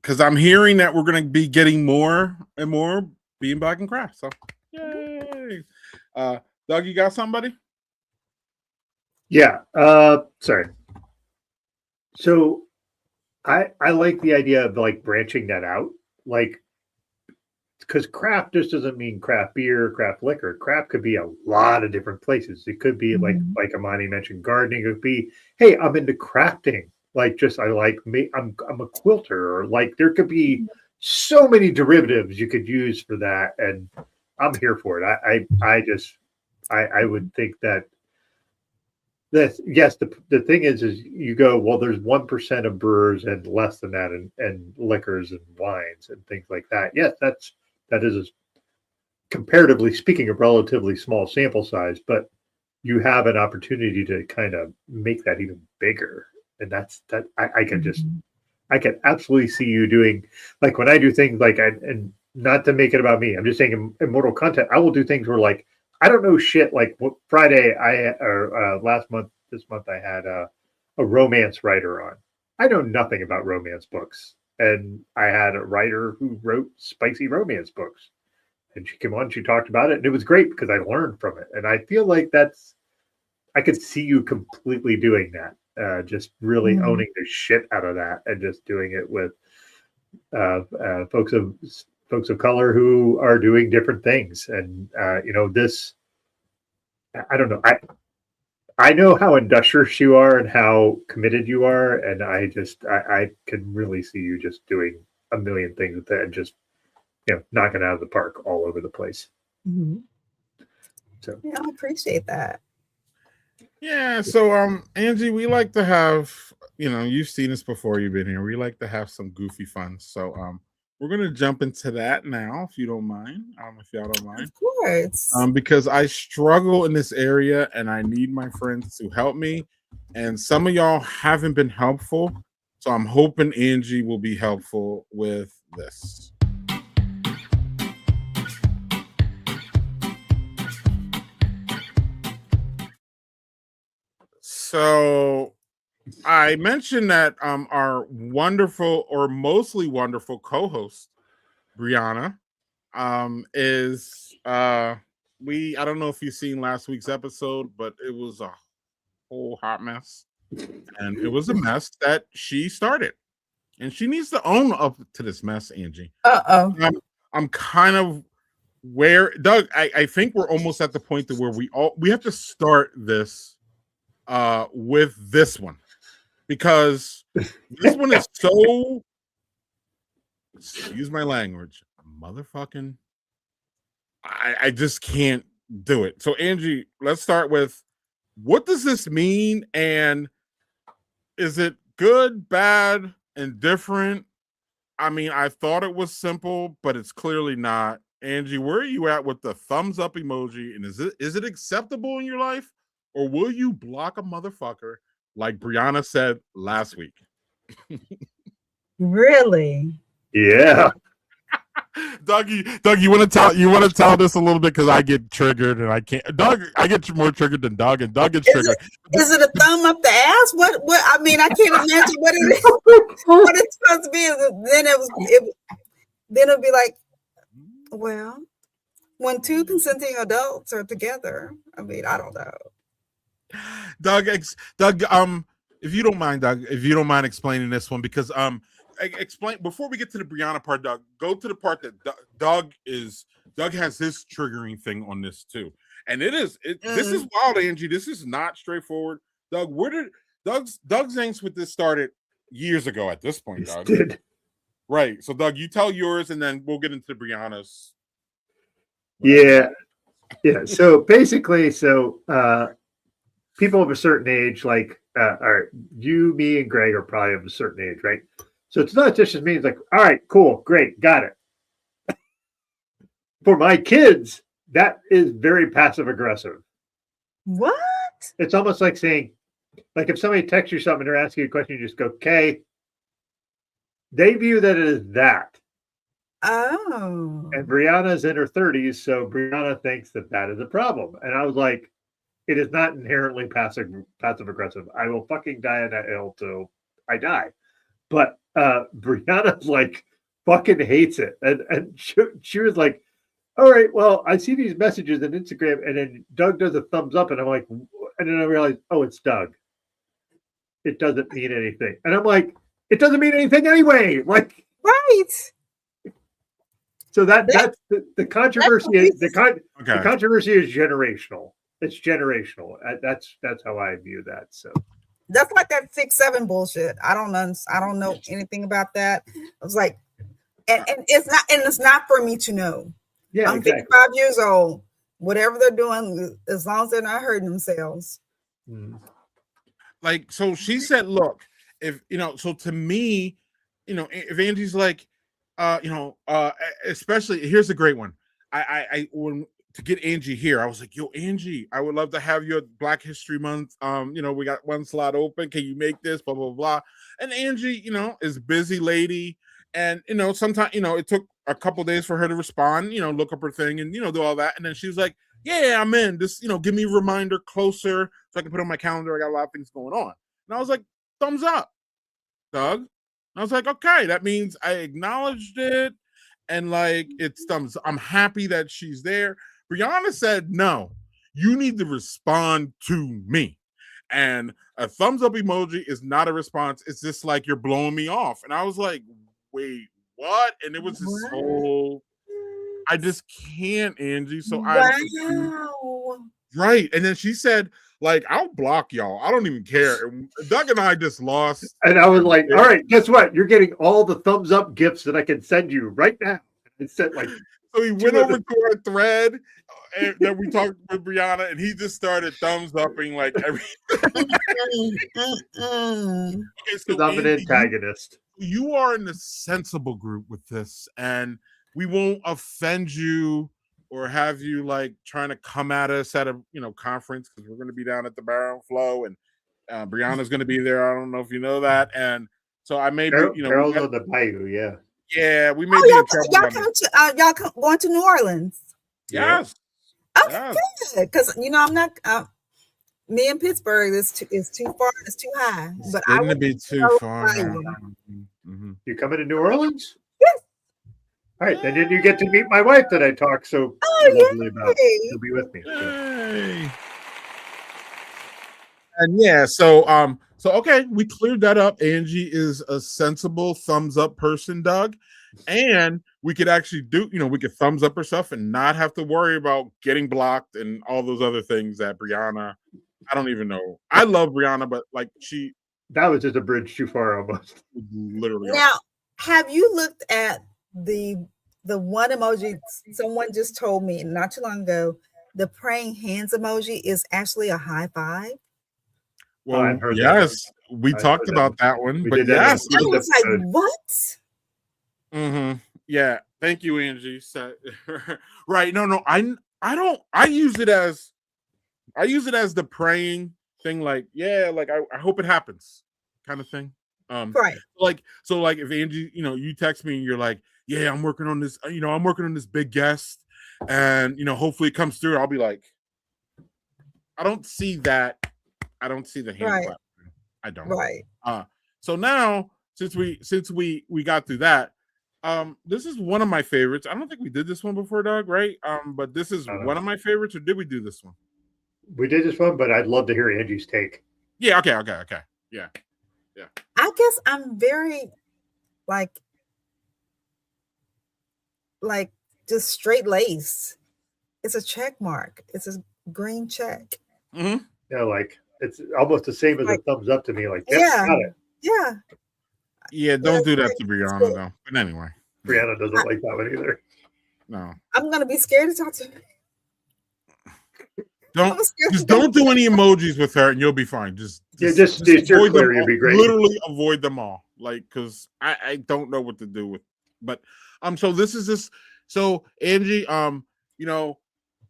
because I'm hearing that we're going to be getting more and more Beanbag and Craft. So, yay! Doug, you got somebody?
Yeah. Sorry. So I like the idea of like branching that out, like, because craft just doesn't mean craft beer, craft liquor. Craft could be a lot of different places. It could be like Amani mentioned, gardening. It could be, hey, I'm into crafting. Like, just I'm a quilter, or like there could be so many derivatives you could use for that, and I'm here for it. I would think that yes, the thing is you go, well, there's 1% of brewers and less than that, and liquors and wines and things like that. Yes, that is comparatively speaking a relatively small sample size, but you have an opportunity to kind of make that even bigger. And I can absolutely see you doing, like, when I do things like, and not to make it about me, I'm just saying in Mortal Content, I will do things where, like, I don't know shit. Like Friday, this month I had a romance writer on. I know nothing about romance books, and I had a writer who wrote spicy romance books, and she came on. She talked about it, and it was great because I learned from it. And I feel like I could see you completely doing that, just really owning the shit out of that, and just doing it with folks folks of color who are doing different things. And, this, I don't know. I know how industrious you are and how committed you are. And I can really see you just doing a million things with that and just, knocking it out of the park all over the place.
Mm-hmm.
So
yeah, I appreciate that.
Yeah. So, Angie, we like to have, you've seen this before. You've been here. We like to have some goofy fun. So, we're gonna jump into that now, if you don't mind. If y'all don't mind,
Of course.
because I struggle in this area and I need my friends to help me. And some of y'all haven't been helpful, so I'm hoping Angie will be helpful with this. So I mentioned that our wonderful or mostly wonderful co-host Brianna is I don't know if you've seen last week's episode, but it was a whole hot mess, and it was a mess that she started, and she needs to own up to this mess. Angie, I'm kind of where Doug. I think we're almost at the point to where we have to start this with this one, because this one is so, excuse my language, motherfucking, I just can't do it. So Angie, let's start with, what does this mean, and is it good, bad, indifferent? I mean, I thought it was simple, but it's clearly not. Angie, where are you at with the thumbs up emoji, and is it acceptable in your life, or will you block a motherfucker like Brianna said last week?
Really?
yeah.
Doug, you want to tell this a little bit, because I get triggered and I can't. Doug, I get more triggered than Doug, and Doug gets triggered.
Is it a thumb up the ass? What? I mean, I can't imagine what it is. What it's supposed to be. Then it'll be like, well, when two consenting adults are together. I mean, I don't know.
Doug, if you don't mind, Doug, if you don't mind explaining this one, because explain before we get to the Brianna part. Doug, go to the part that Doug has his triggering thing on this too, and this is wild, Angie. This is not straightforward. Doug, where did Doug's angst with this started years ago at this point, Doug?
Did.
Right. So Doug, you tell yours, and then we'll get into Brianna's.
Yeah. So basically, people of a certain age, like you, me, and Greg are probably of a certain age, right? So it's not just me. It's like, all right, cool, great, got it. For my kids, that is very passive aggressive.
What?
It's almost like saying, like if somebody texts you something and they're asking you a question, you just go, okay. They view that as that.
Oh.
And Brianna's in her 30s, so Brianna thinks that is a problem. And I was like, it is not inherently passive aggressive. I will fucking die on that hill till I die. But Brianna's like fucking hates it. And she was like, all right, well, I see these messages on Instagram, and then Doug does a thumbs up, and I'm like, and then I realized, oh, it's Doug. It doesn't mean anything. And I'm like, it doesn't mean anything anyway. Like,
right.
So that's the controversy. The controversy is generational. It's generational. That's how I view that. So
that's like that 6'7" bullshit. I don't know anything about that. I was like, and it's not for me to know.
Yeah,
I'm 55 years old. Whatever they're doing, as long as they're not hurting themselves.
Like, so she said, look, so to me, if Angie's like, especially, here's a great one. I when to get Angie here, I was like, yo, Angie, I would love to have you at Black History Month. We got one slot open. Can you make this? Blah, blah, blah. And Angie, is a busy lady. And, sometimes, it took a couple days for her to respond, look up her thing and, do all that. And then she was like, yeah, I'm in. Just, give me a reminder closer so I can put it on my calendar. I got a lot of things going on. And I was like, thumbs up, Doug. And I was like, okay, that means I acknowledged it. And like, it's thumbs. I'm happy that she's there. Brianna said, no, you need to respond to me. And a thumbs up emoji is not a response. It's just like, you're blowing me off. And I was like, wait, what? And it was just so. I just can't, Angie. So I'm
wow.
right. And then she said, like, I'll block y'all. I don't even care. And Doug and I just lost.
And I was like, all right, guess what? You're getting all the thumbs up gifts that I can send you right now. It said like,
so he went over to our thread that we talked with Brianna, and he just started thumbs upping like everything. Okay, so
I'm an antagonist.
You are in the sensible group with this, and we won't offend you or have you like trying to come at us at a conference, because we're going to be down at the Barrel Flow, and Brianna's going to be there. I don't know if you know that, and so I may be
Carol's on the Bayou, yeah.
Yeah, we may be in trouble.
Y'all going to New Orleans?
Yes.
Oh, yes. Good. Because I'm not. Me in Pittsburgh is too far. It's too high. But I
wouldn't be too far.
You coming to New Orleans?
Yes.
All right, then you get to meet my wife that I talk so lovely about. She'll be with me.
Yay. And yeah, so okay, we cleared that up. Angie is a sensible thumbs up person, Doug, and we could actually do, we could thumbs up her stuff and not have to worry about getting blocked and all those other things that Brianna. I don't even know. I love Brianna, but like
that was just a bridge too far almost.
Literally.
Now, have you looked at the one emoji? Someone just told me not too long ago, the praying hands emoji is actually a high five.
Well, yes, we talked about that one, but yes,
I was like, what?
Mm-hmm. Yeah, thank you, Angie. Right? No, I use it as the praying thing. Like, yeah, like I hope it happens, kind of thing.
Right.
Like if Angie, you text me and you're like, yeah, I'm working on this. I'm working on this big guest, and hopefully it comes through. I'll be like, I don't see that. I don't see the hand clap. I don't.
Right.
So now since we got through that, this is one of my favorites. I don't think we did this one before, Doug, right? But this is one of my favorites, or did we do this one?
We did this one, but I'd love to hear Angie's take.
Yeah, okay. Yeah.
I guess I'm very like just straight lace. It's a check mark. It's a green check.
Mm-hmm.
Yeah, like it's almost the same as a thumbs up to me. Like,
yeah,
got it.
Yeah.
Yeah, don't do that to Brianna though. But anyway,
Brianna doesn't like that one either.
No,
I'm gonna be scared to talk to her.
Don't do any emojis with her, and you'll be fine. Just
avoid them. You'll be great.
Literally avoid them all, like because I don't know what to do with. But so this is this. So Angie,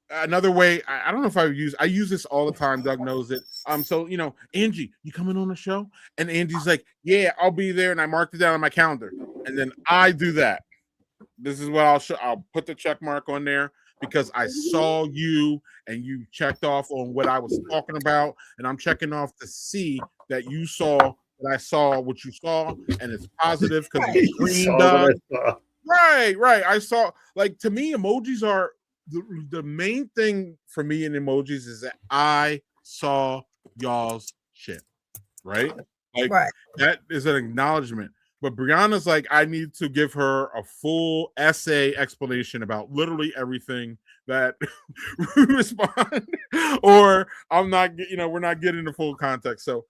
another way, I don't know if I use this all the time. Doug knows it. So Angie, you coming on the show? And Angie's like, yeah, I'll be there, and I marked it down on my calendar. And then I do that. This is what I'll put the check mark on there because I saw you and you checked off on what I was talking about, and I'm checking off to see that you saw that I saw what you saw, and it's positive because it's green, Doug. Right. I saw, like, to me, emojis are the main thing for me in emojis is that I saw y'all's shit, right? Like that is an acknowledgement. But Brianna's like, I need to give her a full essay explanation about literally everything that we respond, or I'm not, we're not getting the full context. So,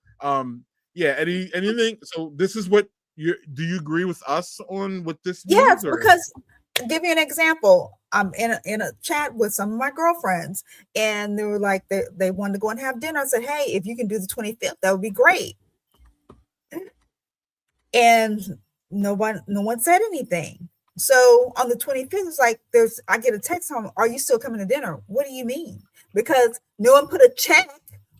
yeah, anything. So this is what do you agree with us on what this means?
Yes, because I'll give you an example. I'm in a chat with some of my girlfriends, and they were like, they wanted to go and have dinner. I said, hey, if you can do the 25th, that would be great. And no one said anything. So on the 25th, it's like I get a text home, are you still coming to dinner? What do you mean? Because no one put a check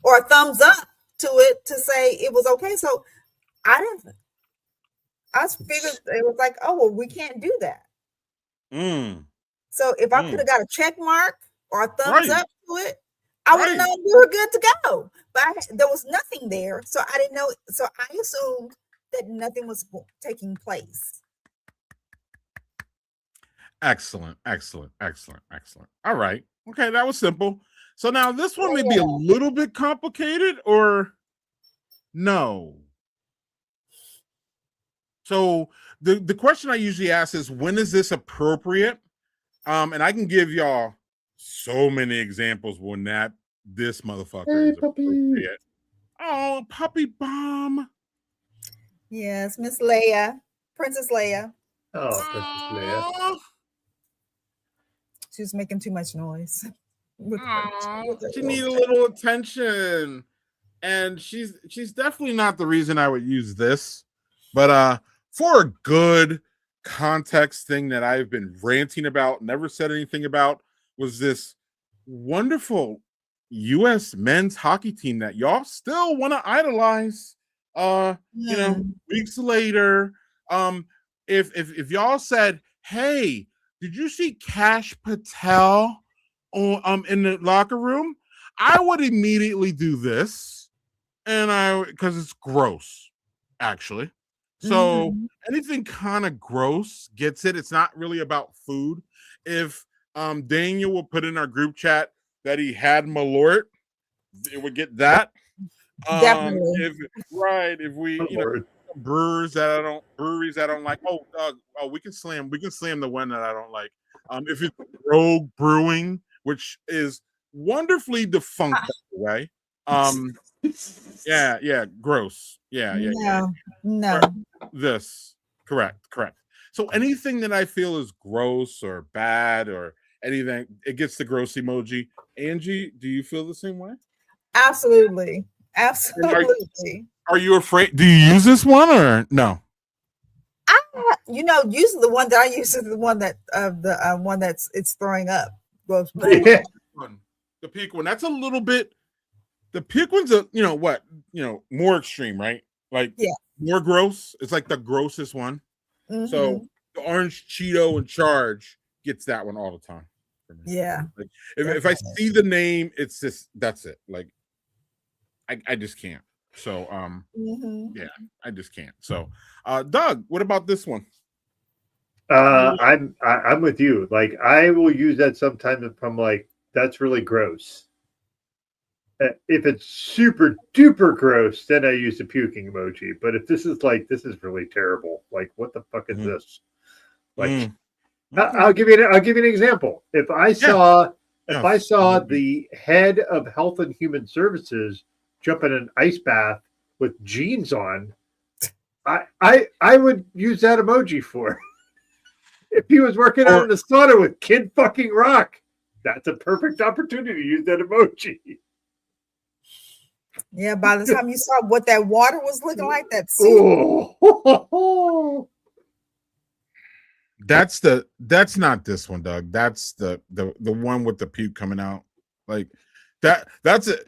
or a thumbs up to it to say it was okay. So I figured it was like, oh, well, we can't do that. So if I could have got a check mark or a thumbs up to it, I would have known we were good to go. But there was nothing there. So I didn't know. So I assumed that nothing was taking place.
Excellent. All right. Okay, that was simple. So now this one may be a little bit complicated, or no? So the question I usually ask is, when is this appropriate? And I can give y'all so many examples when this motherfucker is appropriate. Oh, puppy bomb.
Yes, Miss Leia, Princess Leia.
Oh, Princess Leia.
She was making too much noise.
She needs a little attention. And she's definitely not the reason I would use this. But for a good context thing that I've been ranting about, never said anything about, was this wonderful US men's hockey team that y'all still want to idolize. Weeks later, if y'all said, "Hey, did you see Cash Patel in the locker room?" I would immediately do this, and because it's gross, actually. So anything kind of gross gets it. It's not really about food. If Daniel will put in our group chat that he had Malort, it would get that.
Definitely.
If we breweries that I don't like, we can slam the one that I don't like. If it's Rogue Brewing, which is wonderfully defunct by the way. Gross.
No.
This correct. So anything that I feel is gross or bad or anything, it gets the gross emoji. Angie, do you feel the same way?
Absolutely.
Are you afraid? Do you use this one or no?
Usually the one that I use is the one that the one that's it's throwing up.
The peak one. That's a little bit. The peak one's more extreme, right? Like more gross. It's like the grossest one. Mm-hmm. So the orange Cheeto in charge gets that one all the time.
Yeah.
Like, if I see the name, it's just that's it. Like I just can't. So I just can't. So Doug, what about this one?
I'm with you. Like I will use that sometimes if I'm like, that's really gross. If it's super duper gross, then I use the puking emoji. But if this is really terrible, like what the fuck is this? Like, I'll give you an example. If I saw the head of Health and Human Services jump in an ice bath with jeans on, I would use that emoji for. If he was working out in the sauna with Kid fucking Rock, that's a perfect opportunity to use that emoji.
Yeah, by the time you saw what that water was looking like, that's
not this one, Doug. That's the one with the puke coming out. Like that's it.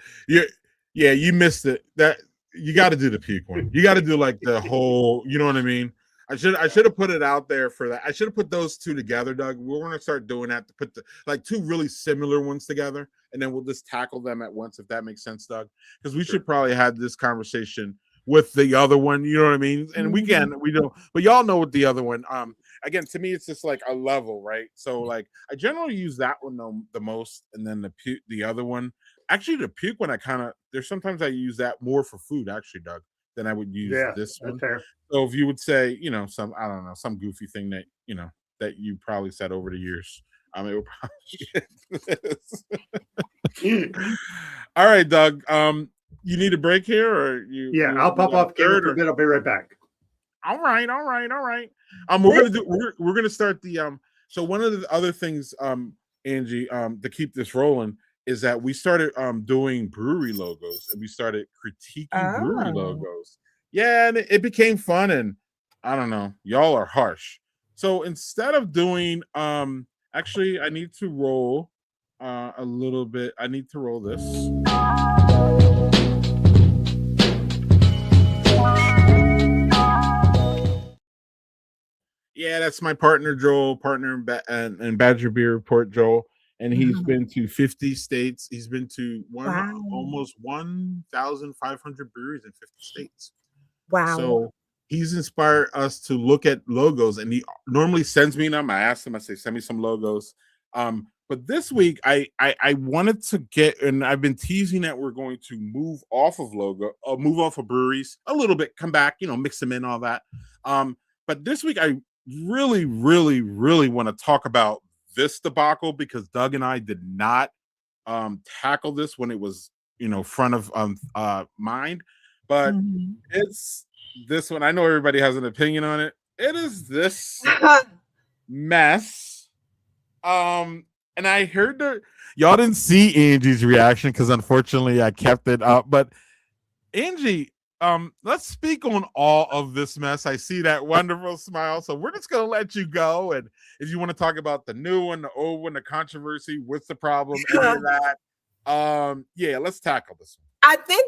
You missed it. That you got to do the puke one. You got to do like the whole, you know what I mean? I should have put it out there for that. I should have put those two together, Doug. We're gonna start doing that to put the two really similar ones together, and then we'll just tackle them at once, if that makes sense, Doug. Because we should probably have this conversation with the other one, you know what I mean? And we don't, but y'all know what the other one. Again, to me, it's just like a level, right? So like I generally use that one the most, and then the other one. Actually, the puke one, there's sometimes I use that more for food, actually, Doug, than I would use this one.
Fair.
So if you would say, some, I don't know, some goofy thing that, that you probably said over the years, it would probably All right, Doug. You need a break here or you?
Yeah, I'll pop off camera for a bit. I'll be right back.
All right. We're gonna start the so one of the other things, Angie, to keep this rolling is that we started doing brewery logos and we started critiquing brewery logos. Yeah, and it became fun, and I don't know, y'all are harsh. So instead of doing actually I need to roll a little bit. I need to roll this. Yeah, that's my partner Joel, and Badger Beer Report, Joel. And he's been to 50 states. He's been to almost 1,500 breweries in 50 states.
Wow.
So he's inspired us to look at logos, and he normally sends me them. I asked him, I say, send me some logos. But this week I wanted to get, and I've been teasing that we're going to move off of breweries a little bit, come back, mix them in, all that. But this week, I really, really, really want to talk about this debacle because Doug and I did not tackle this when it was, front of mind. But it's this one. I know everybody has an opinion on it. It is this mess. And I heard y'all didn't see Angie's reaction because unfortunately I kept it up. But Angie, let's speak on all of this mess. I see that wonderful smile. So we're just gonna let you go. And if you want to talk about the new one, the old one, the controversy, what's the problem, any of that. Yeah, let's tackle this one.
I think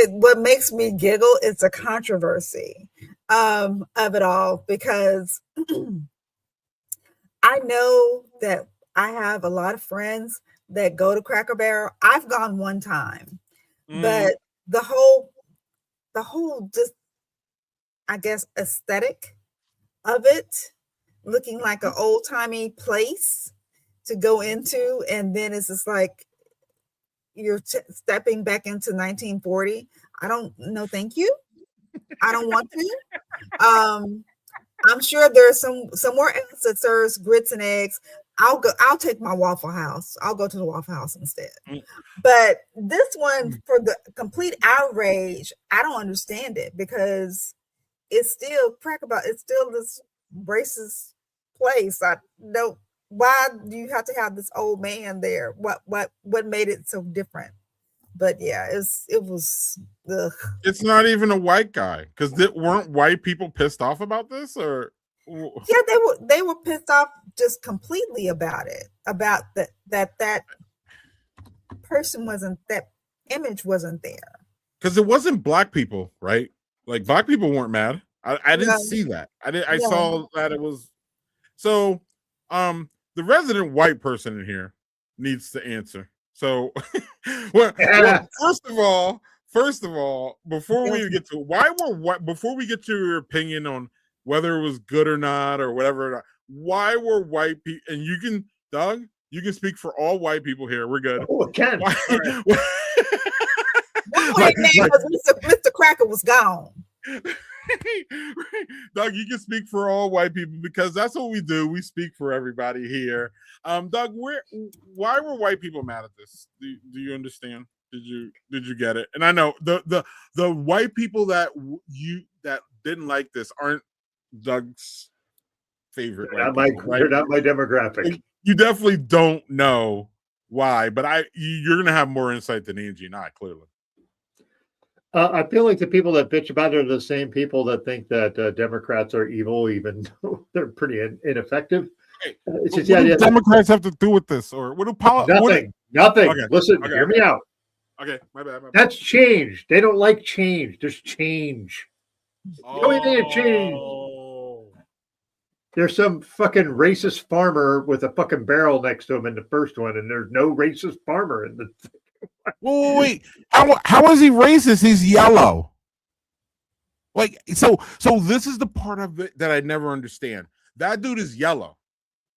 what makes me giggle is the controversy of it all, because I know that I have a lot of friends that go to Cracker Barrel. I've gone one time, but the whole just, I guess, aesthetic of it, looking like an old-timey place to go into, and then it's just like you're stepping back into 1940. I don't know. Thank you. I don't want to. I'm sure there's somewhere else that serves grits and eggs. I'll take my Waffle House. I'll go to the Waffle House instead. But this one, for the complete outrage, I don't understand it, because it's still Cracker Barrel. It's still this racist place. I don't. Why do you have to have this old man there? What made it so different? But yeah, it was. Ugh.
It's not even a white guy, because weren't white people pissed off about this, or?
Yeah, they were pissed off just completely about it. About that person wasn't, that image wasn't there.
Because it wasn't black people, right? Like black people weren't mad. I didn't see that. I saw that it was. So, the resident white person in here needs to answer. So, well, first of all, before we get to before we get to your opinion on whether it was good or not or whatever, why were white people? And you can, Doug, you can speak for all white people here. We're good.
Oh, again.
Mr. Cracker was gone.
Doug, you can speak for all white people because that's what we do. We speak for everybody here. Doug, why were white people mad at this? Do you understand? Did you get it? And I know the white people that didn't like this aren't Doug's favorite.
They're not my demographic.
You definitely don't know why, but you're gonna have more insight than Angie and I, clearly.
I feel like the people that bitch about it are the same people that think that Democrats are evil, even though they're pretty ineffective.
Hey, it's just, what do Democrats have to do with this, or what do
Nothing.
Okay.
Listen, hear me out.
Okay, my bad.
That's change. They don't like change. There's change. The only thing change. There's some fucking racist farmer with a fucking barrel next to him in the first one, and there's no racist farmer in the.
Wait. How is he racist? He's yellow. Like, so this is the part of it that I never understand. That dude is yellow.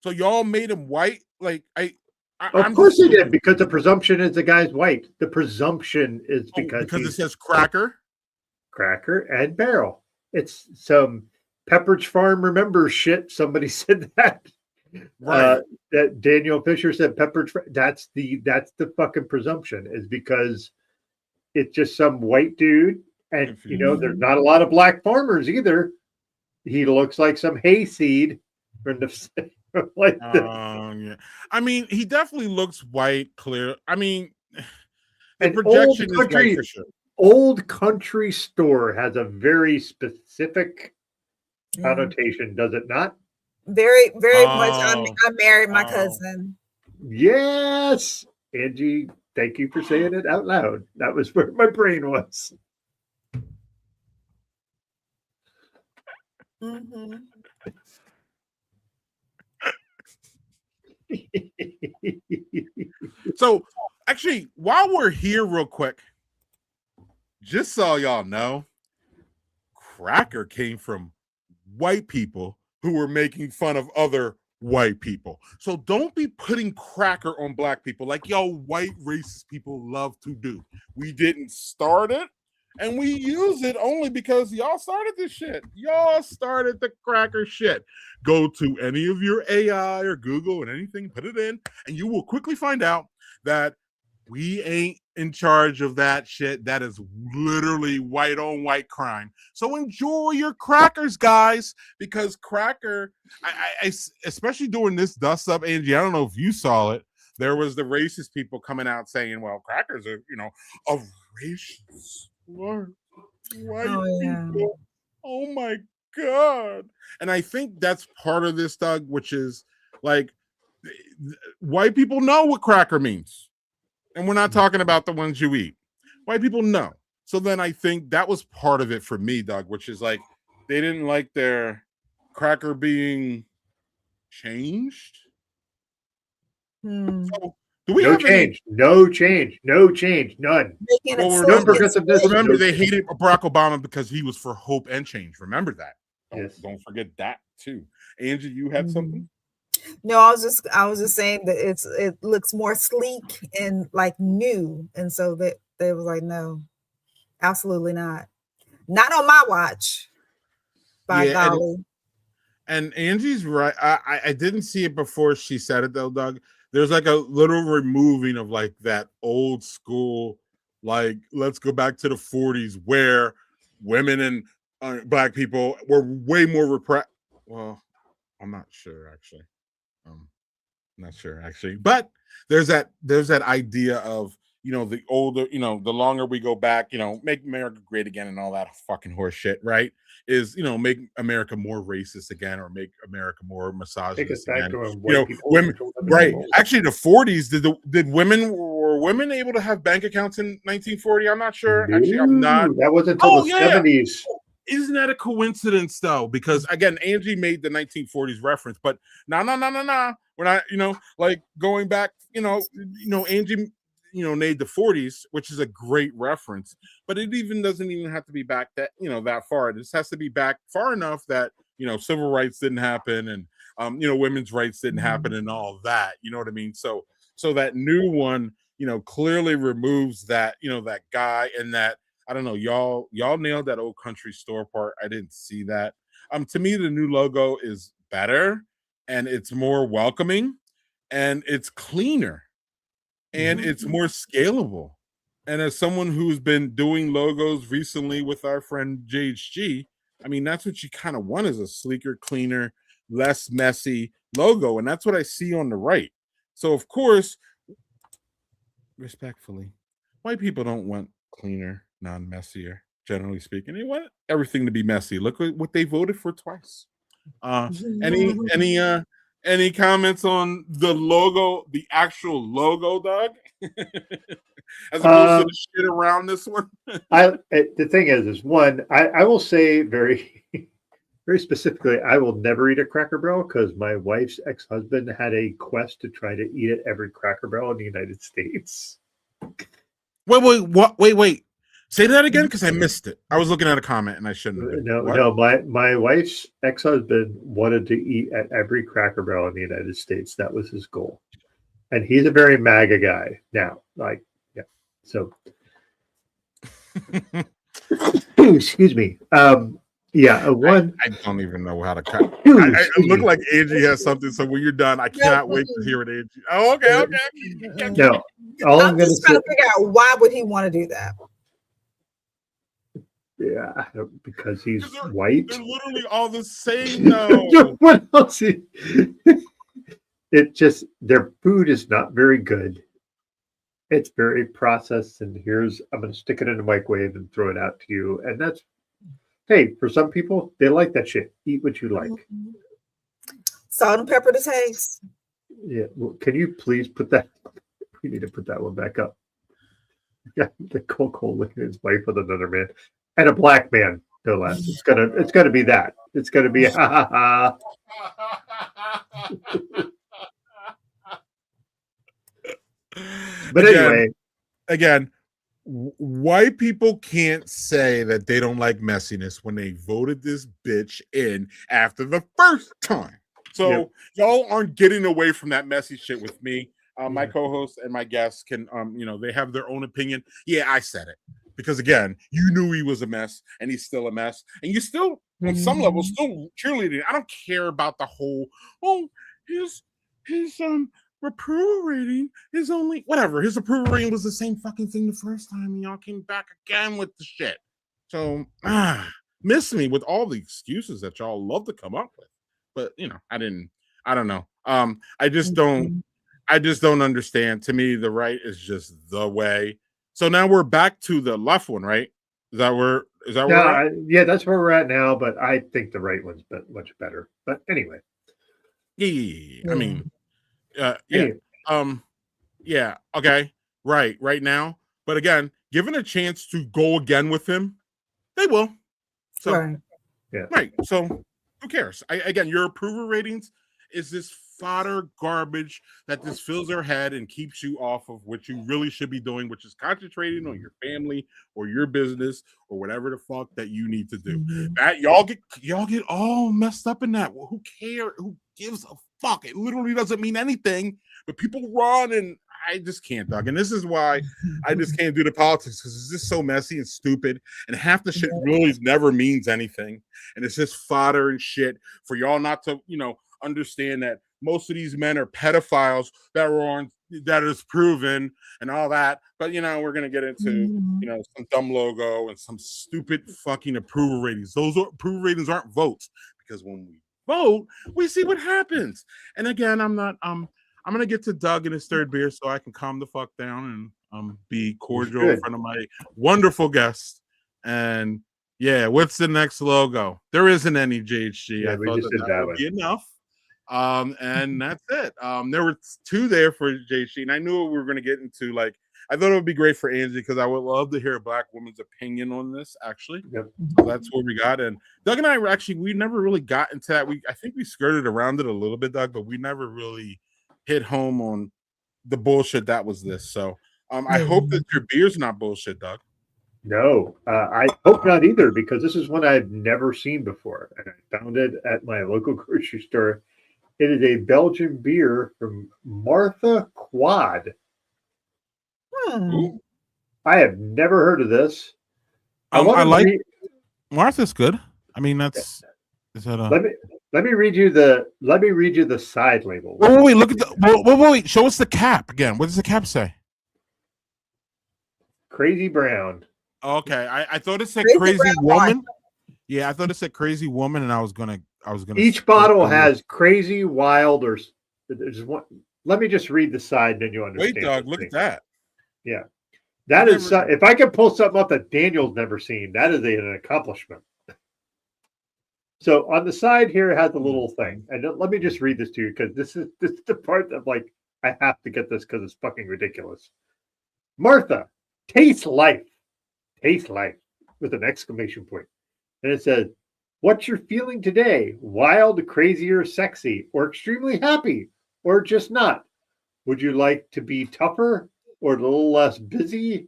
So y'all made him white? Like,
of course he did, because the presumption is the guy's white. The presumption is because
it says Cracker
and Barrel. It's some Pepperidge Farm remembers shit. Somebody said that.
Right.
That Daniel Fisher said Pepperidge. That's the fucking presumption, is because it's just some white dude, and there's not a lot of black farmers either. He looks like some hayseed from the.
Yeah. I mean, he definitely looks white, clear. I mean, the
projection
is white for sure.
Old country store has a very specific connotation, does it not?
Very, very much. I married my cousin.
Yes, Angie. Thank you for saying it out loud. That was where my brain was.
Mm-hmm.
So, actually, while we're here, real quick, just so y'all know, Cracker came from white people who were making fun of other white people. So don't be putting Cracker on black people like y'all white racist people love to do. We didn't start it, And we use it only because y'all started this shit. Y'all started the cracker shit. Go to any of your AI or Google and anything, put it in, and you will quickly find out that we ain't in charge of that shit. That is literally white on white crime. So enjoy your crackers, guys, because cracker, I especially during this dust up, Angie, I don't know if you saw it. There was the racist people coming out saying, well, crackers are, a racist slur. White people. Oh my God. And I think that's part of this, Doug, which is like white people know what cracker means. And we're not talking about the ones you eat. White people know. So then I think that was part of it for me, Doug, which is like they didn't like their cracker being changed. So do we have
change? No change. No change. None.
Well, remember they hated Barack Obama because he was for hope and change. Remember that. Don't forget that too. Angie, you had something?
No, I was just saying that it looks more sleek and like new, and so that they was like, no, absolutely not on my watch. By golly.
And Angie's right. I didn't see it before she said it though, Doug. There's like a little removing of like that old school, like let's go back to the 40s where women and black people were way more repressed. Well, I'm not sure actually. Not sure actually, but there's that idea of the older, the longer we go back, make America great again and all that fucking horse shit, right? Is make America more racist again or make America more misogynist again. Women, right? Actually, the 40s were women able to have bank accounts in 1940? I'm not sure.
No,
actually, I'm not.
That wasn't until the 70s.
Isn't that a coincidence though? Because again, Angie made the 1940s reference, but no. We're not, like going back, Angie, made the 40s, which is a great reference, but it doesn't even have to be back that, that far. It just has to be back far enough that, civil rights didn't happen and, women's rights didn't happen and all of that. You know what I mean? So that new one, clearly removes that, that guy and that, I don't know, y'all nailed that old country store part. I didn't see that. To me, the new logo is better and it's more welcoming and it's cleaner and it's more scalable. And as someone who's been doing logos recently with our friend JHG, I mean, that's what you kind of want is a sleeker, cleaner, less messy logo. And that's what I see on the right. So, of course, respectfully, white people don't want cleaner, non-messier, generally speaking. They want everything to be messy. Look at what they voted for twice. Any comments on the logo, the actual logo, Doug? As opposed to the shit around this one.
The thing is one, I will say very, very specifically, I will never eat a Cracker Barrel because my wife's ex-husband had a quest to try to eat at every Cracker Barrel in the United States.
Wait. Say that again because I missed it. I was looking at a comment and I shouldn't have.
No. My wife's ex-husband wanted to eat at every Cracker Barrel in the United States. That was his goal, and he's a very MAGA guy now. Like, yeah. So, excuse me. One.
I don't even know how to cut. I look like Angie has something. So when you're done, I cannot wait to hear it, Angie. Oh, okay.
No, I'm
just trying to figure out why would he want to do that.
Yeah, because he's white.
They're literally all the same, though.
What else? It just their food is not very good. It's very processed, and I'm going to stick it in the microwave and throw it out to you. And that's, hey, for some people, they like that shit. Eat what you like.
Salt and pepper to taste.
Yeah, well, can you please put that? We need to put that one back up. Yeah, the Cole looking at his wife with another man. And a black man, no less. It's gonna be that. It's gonna be ha ha ha. But anyway,
again, white people can't say that they don't like messiness when they voted this bitch in after the first time. So y'all aren't getting away from that messy shit with me. My co-host and my guests can, they have their own opinion. Yeah, I said it. because again, you knew he was a mess, and he's still a mess, and you still, on some level, still cheerleading. I don't care about the whole, his approval rating is only whatever. His approval rating was the same fucking thing the first time, and y'all came back again with the shit. So miss me with all the excuses that y'all love to come up with. But I don't know. I just don't understand. To me, the right is just the way. So now we're back to the left one, right? Is that where
yeah, that's where we're at now, but I think the right one's much better. But anyway.
Yeah. I mean, yeah. Okay. Right now. But again, given a chance to go again with him, they will. So, right. So who cares? Again, your approval ratings is this fodder garbage that just fills their head and keeps you off of what you really should be doing, which is concentrating on your family or your business or whatever the fuck that you need to do. That y'all get all messed up in that. Well, who cares? Who gives a fuck? It literally doesn't mean anything. But people run, and I just can't, Doug. And this is why I just can't do the politics, because it's just so messy and stupid, and half the shit really never means anything, and it's just fodder and shit for y'all not to, understand that most of these men are pedophiles that is proven and all that. But we're gonna get into some dumb logo and some stupid fucking approval ratings. Those approval ratings aren't votes, because when we vote, we see what happens. And again, I'm gonna get to Doug in his third beer so I can calm the fuck down and be cordial in front of my wonderful guest. And yeah, what's the next logo? There isn't any JHG.
Yeah,
I thought that would be enough. And that's it. There were two there for JHG, and I knew we were going to get into, I thought it would be great for Angie, because I would love to hear a black woman's opinion on this, actually.
Yep.
So that's what we got. And Doug and I we never really got into that. I think we skirted around it a little bit, Doug, but we never really hit home on the bullshit that was this. So I hope that your beer's not bullshit, Doug.
No, I hope not either, because this is one I've never seen before, and I found it at my local grocery store. It is a Belgian beer from Martha Quad. I have never heard of this.
I like Martha's good. I mean, that's is that a...
Let me read you the side label.
Wait, look at the wait. Show us the cap again. What does the cap say?
Crazy Brown.
Okay, I thought it said crazy woman. Yeah, I thought it said crazy woman, and I was gonna.
Each bottle has crazy, wild, or there's one. Let me just read the side, then you understand.
Wait, Doug, look at that.
Yeah, that is. If I can pull something up that Daniel's never seen, that is an accomplishment. So on the side here, it has a little thing, and let me just read this to you, because this is the part that I have to get this because it's fucking ridiculous. Martha, taste life with an exclamation point, and it says, "What you're feeling today? Wild, crazy, or sexy, or extremely happy, or just not? Would you like to be tougher or a little less busy?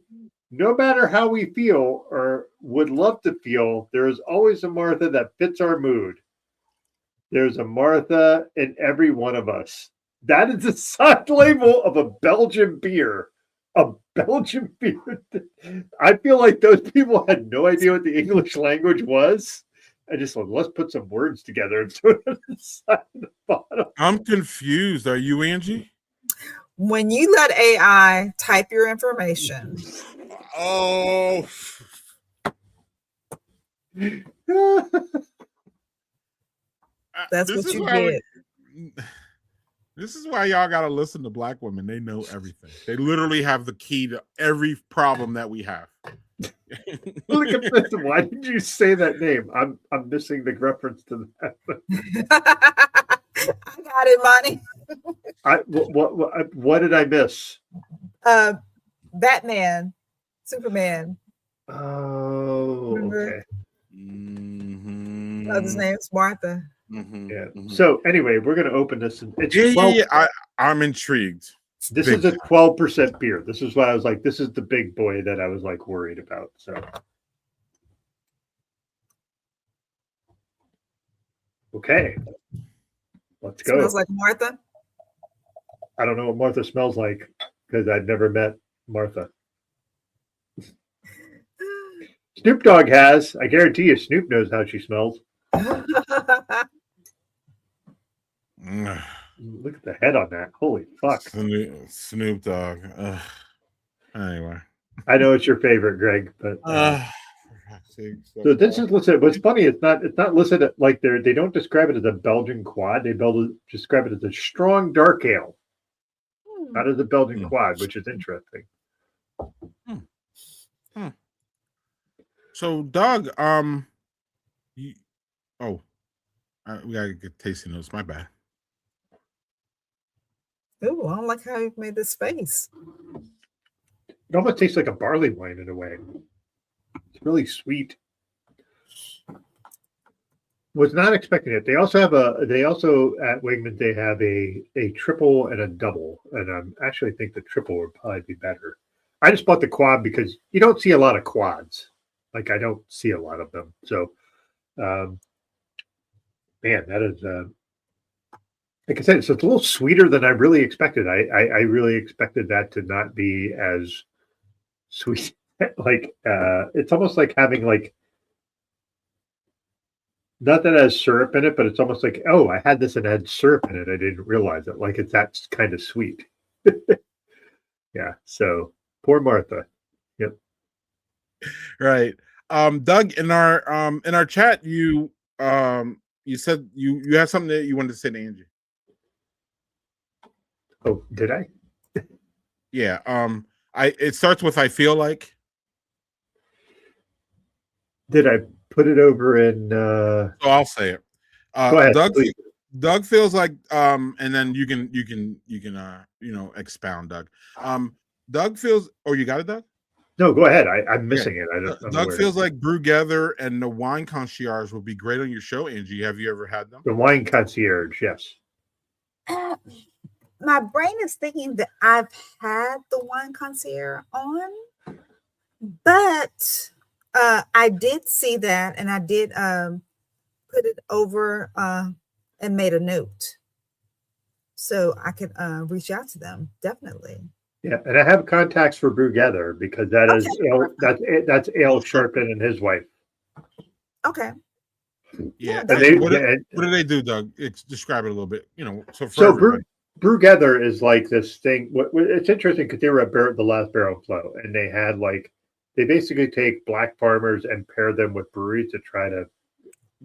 No matter how we feel or would love to feel, there is always a Martha that fits our mood. There's a Martha in every one of us." That is the side label of a Belgian beer. A Belgian beer. I feel like those people had no idea what the English language was. I just said, let's put some words together and put it on the side of the bottom.
I'm confused. Are you, Angie?
When you let AI type your information.
Oh.
That's what you get.
This is why y'all gotta listen to black women. They know everything. They literally have the key to every problem that we have.
Look at this. Why did you say that name? I'm missing the reference to that.
I got it, Monty.
What did I miss?
Batman, Superman.
Oh, okay.
Mm-hmm.
His name's Martha.
Mm-hmm.
Yeah. Mm-hmm. So anyway, we're going to open this. And it's
I'm intrigued.
This is a 12% beer. This is why I was like, this is the big boy that I was like worried about. So, okay, let's go.
Smells like Martha.
I don't know what Martha smells like because I've never met Martha. Snoop Dogg has. I guarantee you, Snoop knows how she smells. Look at the head on that. Holy fuck.
Snoop Dogg. Anyway.
I know it's your favorite, Greg, but so this is listed. What's funny, it's not listed like they don't describe it as a Belgian quad. They describe it as a strong dark ale, not as a Belgian quad, which is interesting.
So, Doug, we gotta get tasting notes. My bad.
Oh, I don't like how you made this face.
It almost tastes like a barley wine in a way. It's really sweet. Was not expecting it. They also at Wegmans they have a triple and a double, and I actually think the triple would probably be better. I just bought the quad because you don't see a lot of quads. Like I don't see a lot of them. So, man, that is like I said, so it's a little sweeter than I really expected. I really expected that to not be as sweet. Like it's almost like having like not that it has syrup in it, but it's almost like, oh, I had this and it had syrup in it. I didn't realize it. Like it's that kind of sweet. Yeah. So poor Martha. Yep.
Right. Doug, in our chat, you said you have something that you wanted to say to Angie.
Oh, did I?
Yeah. It starts with I feel like.
Did I put it over in
So I'll say it.
Go ahead,
Doug feels like and then you can expound, Doug. Doug feels you got it, Doug?
No, go ahead. I'm missing it.
Doug feels like Brewgether and the Wine Concierge will be great on your show, Angie. Have you ever had them?
The Wine Concierge, yes.
My brain is thinking that I've had the Wine Concierge on, but I did see that, and I did put it over and made a note so I could reach out to them. Definitely.
Yeah, and I have contacts for Brewgether because that's Ale Sharpton and his wife.
Okay.
Yeah.
What
do they do, Doug? Describe it a little bit.
So Brewgether is like this thing. It's interesting because they were at the last Barrel Flow, and they had they basically take black farmers and pair them with breweries to try to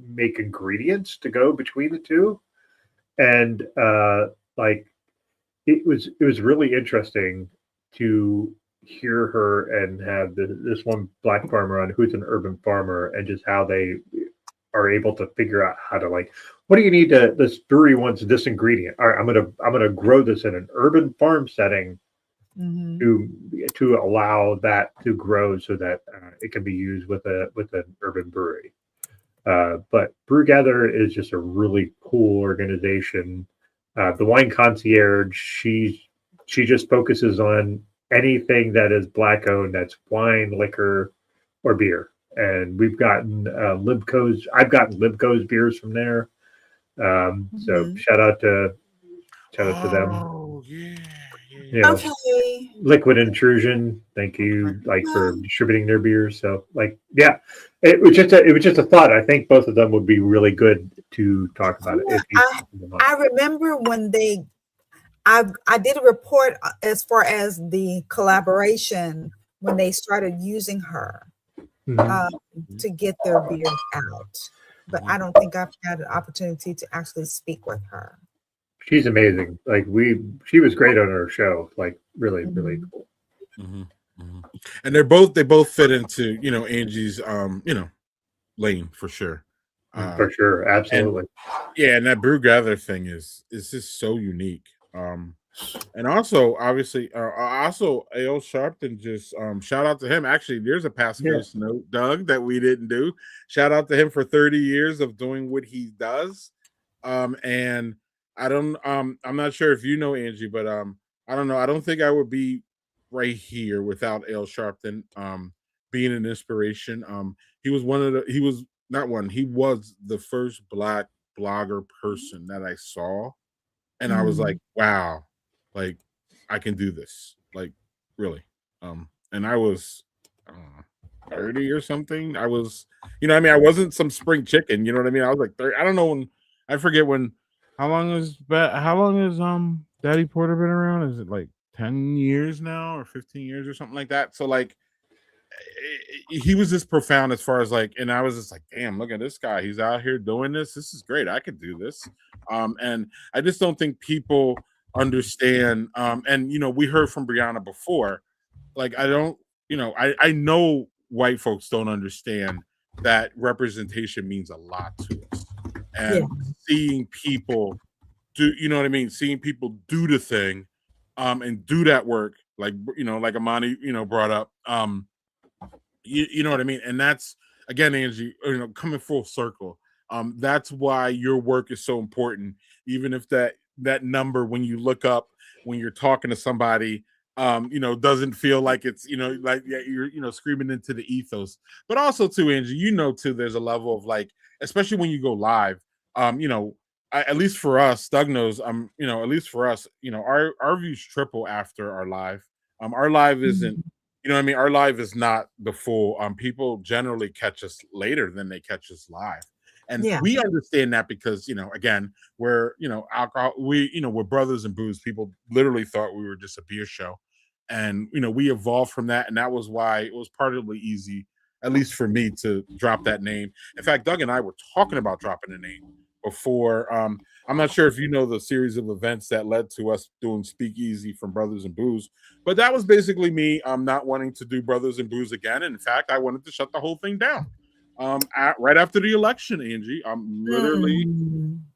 make ingredients to go between the two, and it was really interesting to hear her and have this one black farmer on who's an urban farmer, and just how they are able to figure out how to what do you need to this brewery wants this ingredient. All right, I'm gonna grow this in an urban farm setting to allow that to grow so that it can be used with an urban brewery. But Brewgether is just a really cool organization. The Wine Concierge, she just focuses on anything that is black owned, that's wine, liquor, or beer. And we've gotten Libco's. I've gotten Libco's beers from there. So shout out to them.
Oh yeah.
Okay.
Liquid Intrusion, thank you for distributing their beers. So it was just a thought. I think both of them would be really good to talk about it.
I remember when I did a report as far as the collaboration when they started using her to get their beer out, but I don't think I've had an opportunity to actually speak with her.
She's amazing. She was great on her show. Really, really cool.
And they both fit into Angie's lane for sure.
For sure, absolutely.
And that Brewgether thing is just so unique. And also obviously Ale Sharpton, just shout out to him. Actually, there's a past note, Doug, that we didn't do. Shout out to him for 30 years of doing what he does. And I don't I'm not sure if you know Angie, but I don't know. I don't think I would be right here without Ale Sharpton being an inspiration. He was the first Black blogger person that I saw, and I was like, wow, I can do this, really. And I was 30 or something. I was, I mean, I wasn't some spring chicken. You know what I mean? I was like 30. I don't know when. I forget when. How long is Daddy Porter been around? Is it like 10 years now or 15 years or something like that? So like he was just profound as far as like, and I was just like, damn, look at this guy. He's out here doing this. This is great. I could do this. And I just don't think people understand. And we heard from Brianna before. Like, I don't, I know white folks don't understand that representation means a lot to us. And seeing people do, you know what I mean? Seeing people do the thing, and do that work, like like Amani, brought up. You know what I mean? And that's, again, Angie, coming full circle. That's why your work is so important. Even if that number, when you look up, when you're talking to somebody, doesn't feel like it's, like, yeah, you're, screaming into the ethos. But also too, Angie, too, there's a level of like, especially when you go live, at least for us, Doug knows, at least for us, our views triple after our live. Our live isn't, you know what I mean? Our live is not the full. People generally catch us later than they catch us live. And we understand that because, again, we're, alcohol, we're brothers and booze. People literally thought we were just a beer show. And, we evolved from that. And that was why it was partly easy, at least for me, to drop that name. In fact, Doug and I were talking about dropping the name before. I'm not sure if you know the series of events that led to us doing Speakeasy from Brothers and Booze, but that was basically me not wanting to do Brothers and Booze again. And in fact, I wanted to shut the whole thing down right after the election, Angie. Literally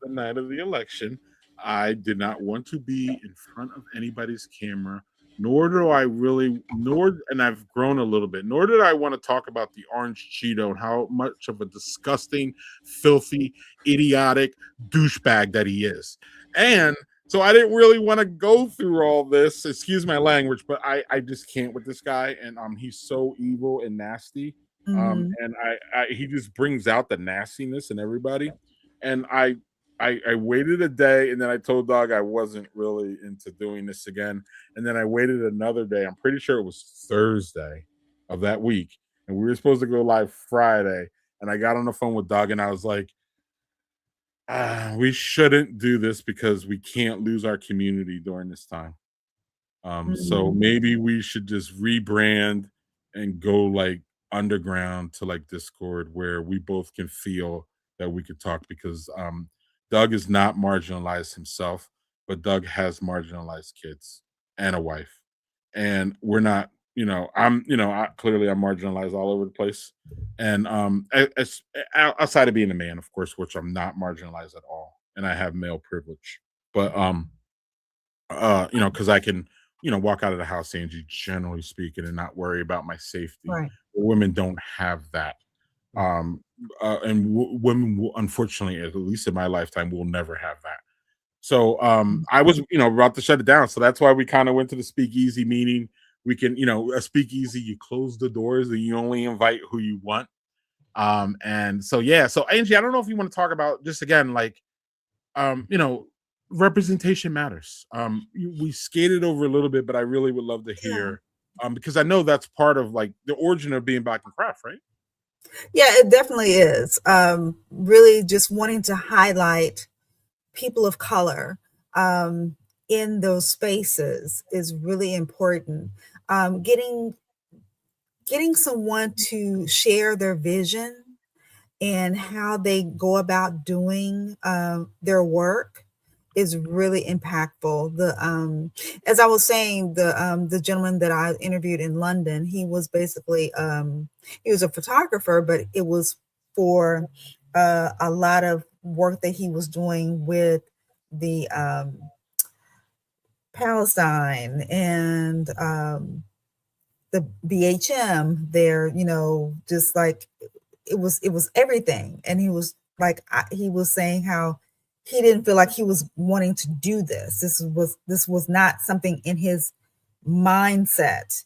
the night of the election, I did not want to be in front of anybody's camera, nor do I really, and I've grown a little bit, nor did I want to talk about the orange Cheeto and how much of a disgusting, filthy, idiotic douchebag that he is. And so I didn't really want to go through all this, excuse my language, but I just can't with this guy. And he's so evil and nasty. And he just brings out the nastiness in everybody. And I waited a day, and then I told Doug I wasn't really into doing this again. And then I waited another day. I'm pretty sure it was Thursday of that week, and we were supposed to go live Friday. And I got on the phone with Doug, and I was like, we shouldn't do this because we can't lose our community during this time. So maybe we should just rebrand and go like underground to like Discord, where we both can feel that we could talk, because Doug is not marginalized himself, but Doug has marginalized kids and a wife. And we're not, clearly I'm marginalized all over the place. And outside of being a man, of course, which I'm not marginalized at all. And I have male privilege. But because I can, walk out of the house, Angie, generally speaking, and not worry about my safety.
Right.
Women don't have that. And women, unfortunately, at least in my lifetime, will never have that. So I was, about to shut it down. So that's why we kind of went to the Speakeasy, meaning we can, a Speakeasy, you close the doors and you only invite who you want. And so, yeah. So Angie, I don't know if you want to talk about, just again, like, representation matters. We skated over a little bit, but I really would love to hear, because I know that's part of like the origin of being Black and Craft, right?
Yeah, it definitely is. Really just wanting to highlight people of color in those spaces is really important. Getting someone to share their vision and how they go about doing their work is really impactful. As I was saying, the gentleman that I interviewed in London, he was basically he was a photographer, but it was for a lot of work that he was doing with the Palestine and the BHM there, just like it was everything. And he was like, he was saying how he didn't feel like he was wanting to do this. This was not something in his mindset.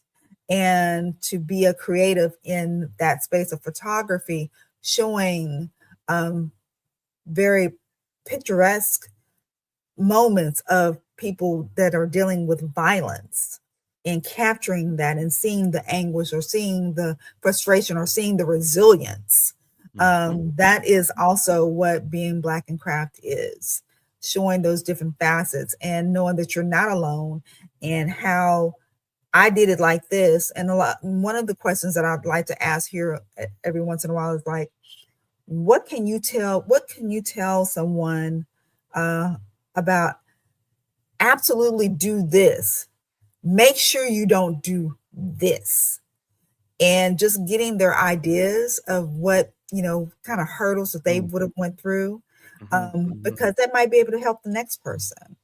And to be a creative in that space of photography, showing very picturesque moments of people that are dealing with violence in capturing that and seeing the anguish or seeing the frustration or seeing the resilience. That is also what being Black in Craft is, showing those different facets and knowing that you're not alone, and how I did it like this. And one of the questions that I'd like to ask here every once in a while is like, what can you tell someone about absolutely do this, make sure you don't do this, and just getting their ideas of what, kind of hurdles that they would have went through, because that might be able to help the next person.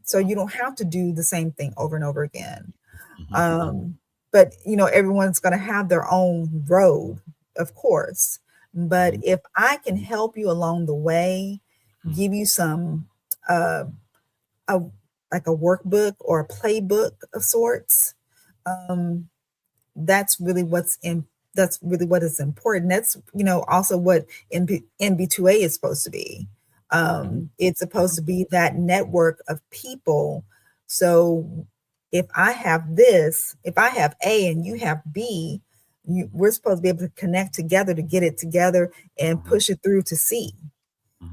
So you don't have to do the same thing over and over again. But everyone's going to have their own road, of course. But if I can help you along the way, give you some like a workbook or a playbook of sorts, that's really what is important. That's also what NB2A is supposed to be. It's supposed to be that network of people. So if I have A and you have B, we're supposed to be able to connect together to get it together and push it through to C.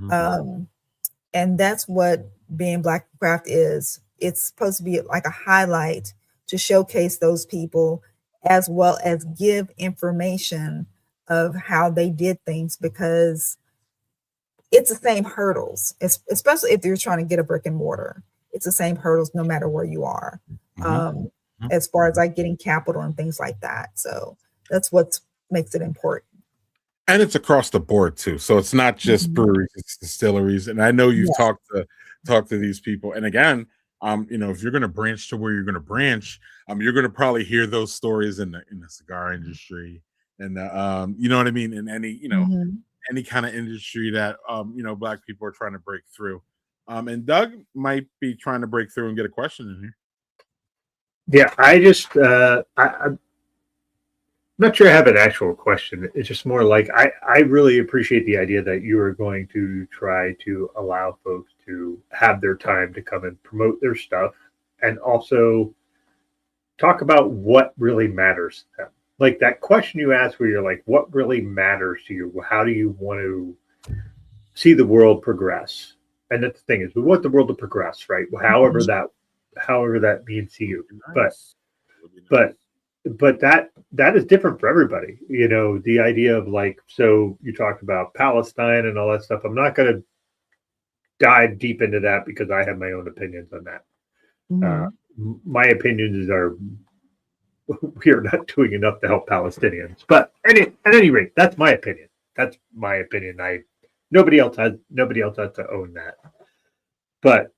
And that's what being Black in Craft is. It's supposed to be like a highlight to showcase those people, as well as give information of how they did things, because it's the same hurdles, especially if you're trying to get a brick and mortar. It's the same hurdles no matter where you are, as far as like getting capital and things like that. So that's what makes it important.
And it's across the board too. So it's not just breweries, it's distilleries. And I know you've talked to these people. And again, if you're going to branch to where you're going to branch, you're going to probably hear those stories in the cigar industry, and you know what I mean, in any any kind of industry that Black people are trying to break through. And Doug might be trying to break through and get a question in here.
Yeah, I just I'm not sure I have an actual question. It's just more like I really appreciate the idea that you are going to try to allow folks to have their time to come and promote their stuff, and also talk about what really matters to them. Like that question you asked where you're like, what really matters to you? How do you want to see the world progress? And that's the thing, is we want the world to progress, right? However that means to you. But that is different for everybody. The idea of like, so you talked about Palestine and all that stuff. I'm not going to dive deep into that because I have my own opinions on that. My opinions are, we are not doing enough to help Palestinians. But at any rate, that's my opinion. That's my opinion. Nobody else has to own that. But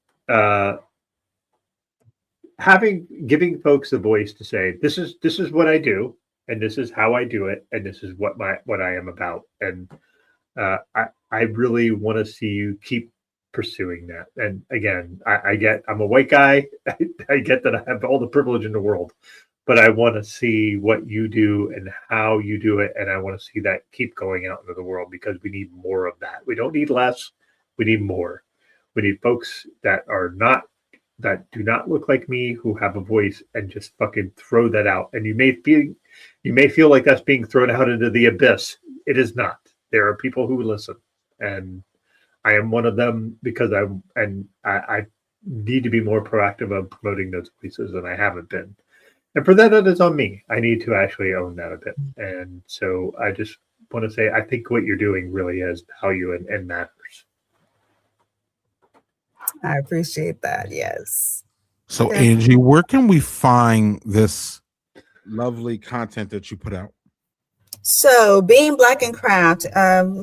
giving folks the voice to say, this is what I do, and this is how I do it, and this is what I am about. And I really want to see you keep pursuing that. And again, I'm a white guy. I get that I have all the privilege in the world, but I want to see what you do and how you do it. And I want to see that keep going out into the world, because we need more of that. We don't need less. We need more. We need folks that do not look like me, who have a voice, and just fucking throw that out. And you may feel like that's being thrown out into the abyss. It is not. There are people who listen, and I am one of them, because I need to be more proactive on promoting those voices, and I haven't been. And for that is on me. I need to actually own that a bit. And so I just want to say, I think what you're doing really has value and matters.
I appreciate that. Yes.
So Angie, where can we find this lovely content that you put out?
So being Black in Craft,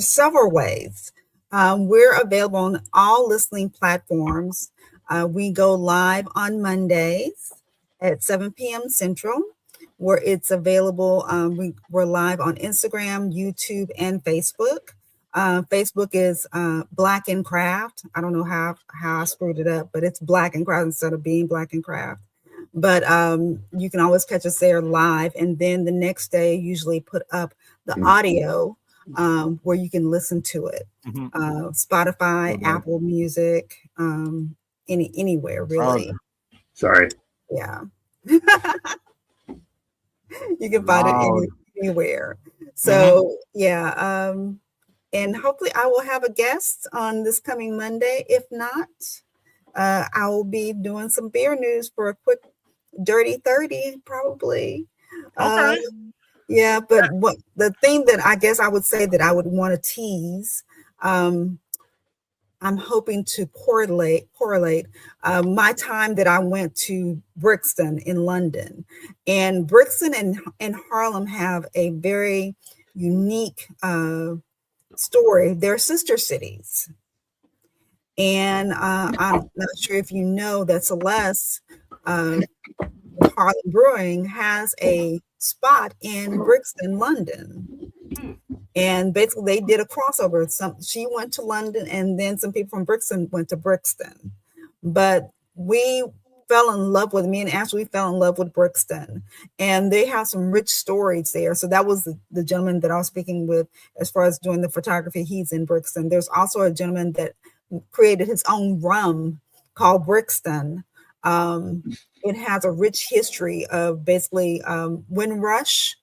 several ways. We're available on all listening platforms. We go live on Mondays at 7 p.m. Central, where it's available. We're live on Instagram, YouTube, and Facebook. Facebook is Black in Craft. I don't know how I screwed it up, but it's Black in Craft instead of being Black in Craft. But you can always catch us there live. And then the next day, usually put up the audio where you can listen to it. Spotify, Apple Music, anywhere really.
Sorry.
Yeah. You can find it
Wow.
anywhere. So yeah, and hopefully I will have a guest on this coming Monday. If not, I will be doing some beer news for a quick dirty 30, probably.
Okay.
Yeah, but what the thing that I guess I would say that I would want to tease, I'm hoping to correlate my time that I went to Brixton in London, and Brixton and Harlem have a very unique story. They're sister cities, and I'm not sure if you know that Celeste, Harlem Brewing, has a spot in Brixton, London. And basically they did a crossover. She went to London, and then some people from Brixton went to Brixton. But we fell in love with, me and Ashley fell in love with Brixton, and they have some rich stories there. So that was the gentleman that I was speaking with as far as doing the photography. He's in Brixton. There's also a gentleman that created his own rum called Brixton. It has a rich history of basically Windrush,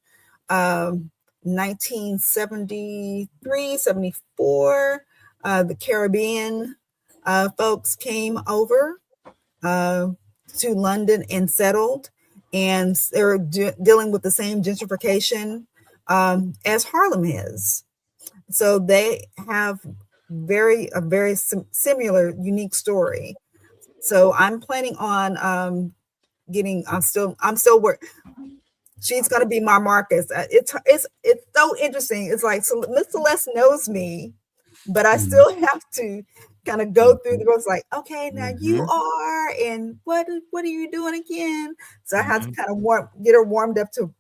1973, 74, the Caribbean folks came over to London and settled, and they're dealing with the same gentrification as Harlem is. So they have a very similar, unique story. So I'm planning on I'm still working. She's going to be my Marcus. It's so interesting. It's like, so Miss Celeste knows me, but I still have to kind of go through the ropes. Like, okay, now you are, and what are you doing again? So I have to kind of get her warmed up to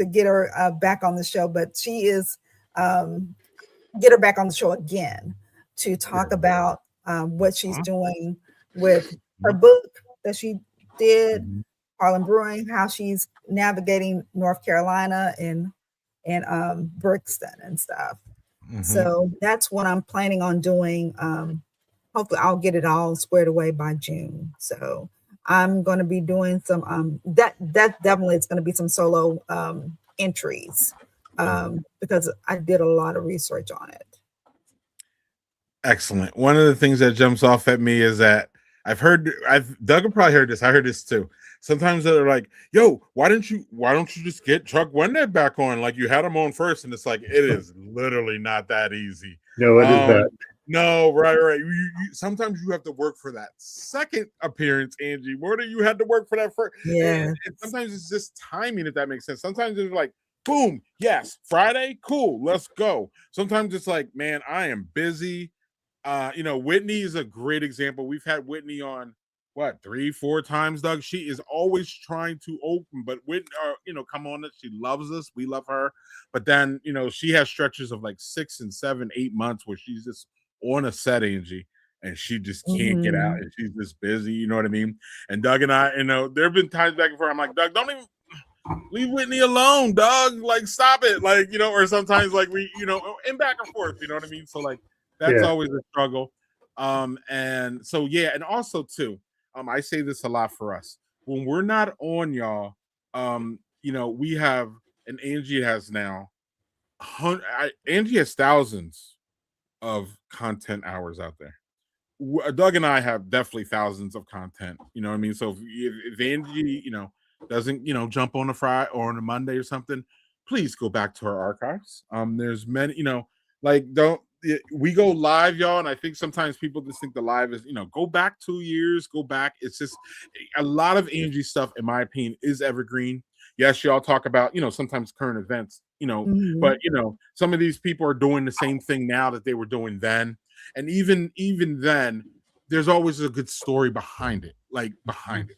get her back on the show. But she is get her back on the show again to talk about what she's doing with her book that she did, Harlem Brewing, how she's navigating North Carolina and Brixton and stuff. So that's what I'm planning on doing. Hopefully I'll get it all squared away by June. So I'm going to be doing some that definitely it's going to be some solo entries because I did a lot of research on it.
Excellent. One of the things that jumps off at me is that Doug probably heard this. I heard this too. Sometimes they're like, "Yo, why don't you just get Chuck Wendet back on? Like you had him on first." And it's like, it is literally not that easy.
No, it is not.
No, right. Sometimes you have to work for that second appearance, Angie. More than you had to work for that first.
Yeah.
And sometimes it's just timing, if that makes sense. Sometimes it's like, boom, yes, Friday, cool, let's go. Sometimes it's like, man, I am busy. Whitney is a great example. We've had Whitney on 3-4 times, Doug. She is always trying to open, but Whitney, come on, she loves us. We love her. But then, she has stretches of like 6 and 7, 8 months where she's just on a set, Angie, and she just can't get out, and she's just busy. You know what I mean? And Doug and I, there have been times back and forth. I'm like, Doug, don't even leave Whitney alone, Doug. Like, stop it. Like, or sometimes like we, and back and forth. You know what I mean? So like, that's always a struggle. And so, yeah. And also too, I say this a lot for us when we're not on, y'all, we have, and Angie has now, Angie has thousands of content hours out there. Doug and I have definitely thousands of content. You know what I mean? So if Angie, doesn't, jump on a Friday or on a Monday or something, please go back to our archives. There's many, we go live, y'all, and I think sometimes people just think the live is, go back 2 years, go back. It's just a lot of Angie stuff, in my opinion, is evergreen. Yes, y'all talk about, sometimes current events, but some of these people are doing the same thing now that they were doing then. And even then, there's always a good story behind it.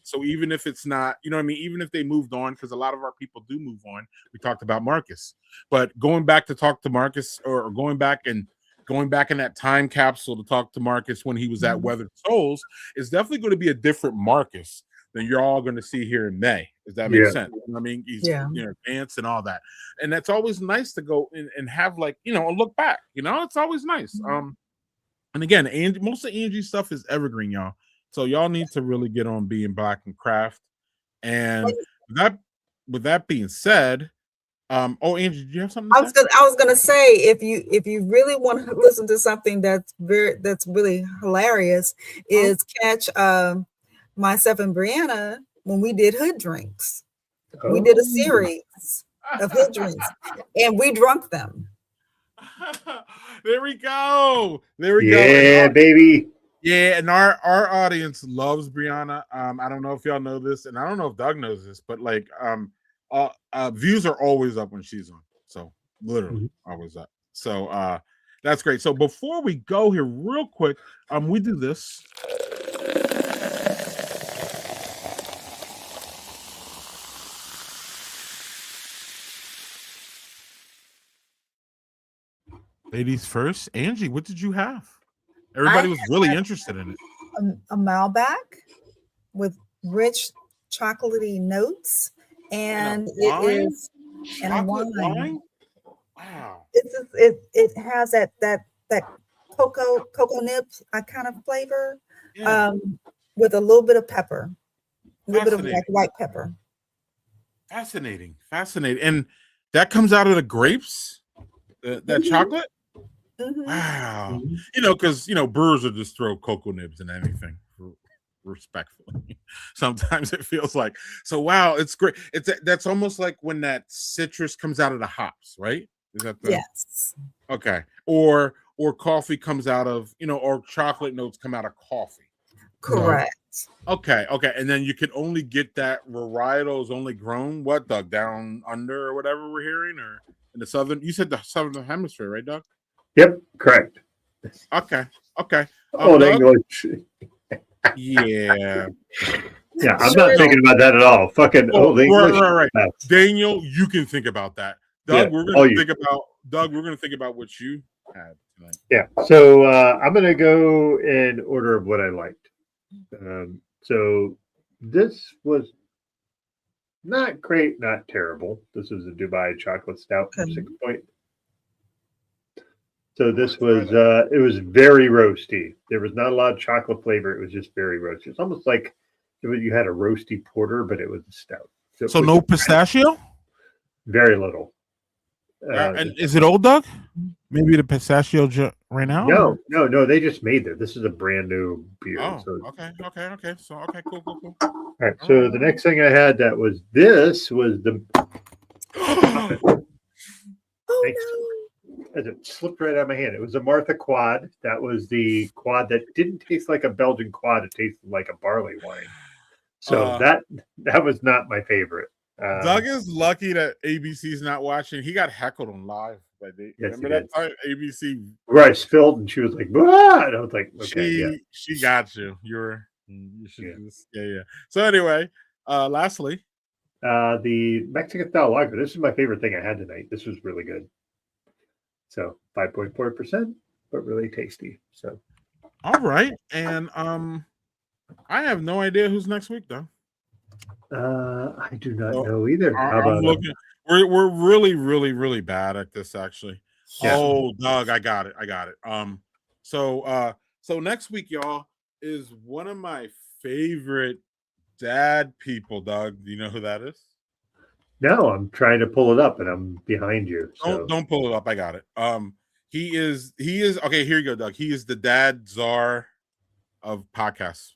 So even if it's not, even if they moved on, because a lot of our people do move on. We talked about Marcus, but going back to talk to Marcus, or going back in that time capsule to talk to Marcus when he was at Weathered Souls, is definitely going to be a different Marcus than you're all going to see here in May. Does that make sense? I mean, he's advanced and all that, and that's always nice to go and have a look back. It's always nice. And again, most of Angie's stuff is evergreen, y'all. So y'all need to really get on being Black and Craft. And that, with that being said, Angie, did you have something to say?
I was gonna say, if you really want to listen to something that's really hilarious, is catch myself and Brianna when we did hood drinks. We did a series of hood drinks, and we drunk them.
There we go. There we
go. Yeah, baby.
Yeah, and our audience loves Brianna. I don't know if y'all know this, and I don't know if Doug knows this, but like views are always up when she's on. So literally always up. So that's great. So before we go here, real quick, we do this. Ladies first, Angie, what did you have? Everybody was really interested in it.
A Malbec with rich chocolatey notes, and it is a wine.
Wow!
It has that cocoa nib kind of flavor, with a little bit of pepper, a little bit of like white pepper.
Fascinating, and that comes out of the grapes. That chocolate. Wow. Because brewers will just throw cocoa nibs in anything, respectfully. Sometimes it feels like so. Wow, it's great. That's almost like when that citrus comes out of the hops, right? Is that
yes?
Okay. Or coffee comes out of or chocolate notes come out of coffee.
Correct.
Okay. And then you can only get that varietal is only grown Doug, down under or whatever we're hearing, or in the southern. You said the southern hemisphere, right, Doug?
Yep, correct.
Okay.
Old English.
Yeah.
Yeah, I'm not thinking about that at all. Fucking old English.
Right. Daniel, you can think about that. Doug, we're gonna think about what you had tonight.
Yeah. So I'm gonna go in order of what I liked. So this was not great, not terrible. This is a Dubai chocolate stout from 6 Point. So this was it was very roasty. There was not a lot of chocolate flavor. It was just very roasty. It's almost like you had a roasty porter, but it was a stout.
So no pistachio?
Very little.
And is it old, Doug? Maybe the pistachio right now?
No. They just made it. This is a brand new beer.
Oh,
so.
okay. So cool.
All right. So the next thing I had was the.
Oh no.
It slipped right out of my hand. It was a Martha Quad. That was the quad that didn't taste like a Belgian quad. It tasted like a barley wine. So that was not my favorite.
Doug is lucky that ABC's not watching. He got heckled on live. Remember that time ABC?
Where I spilled and she was like, "Bah!" And I was like, "Okay,
she got you. You should do this." Yeah. So anyway, lastly,
the Mexican style lager. This is my favorite thing I had tonight. This was really good. So 5.4%, but really tasty. So
all right, and I have no idea who's next week though.
I do not know either. How about
looking? We're really, really, really bad at this actually. Yeah. Oh, Doug, I got it. So next week, y'all, is one of my favorite dad people. Doug, do you know who that is?
No, I'm trying to pull it up and I'm behind you.
So. Don't pull it up. I got it. He is okay. Here you go, Doug. He is the dad czar of podcasts.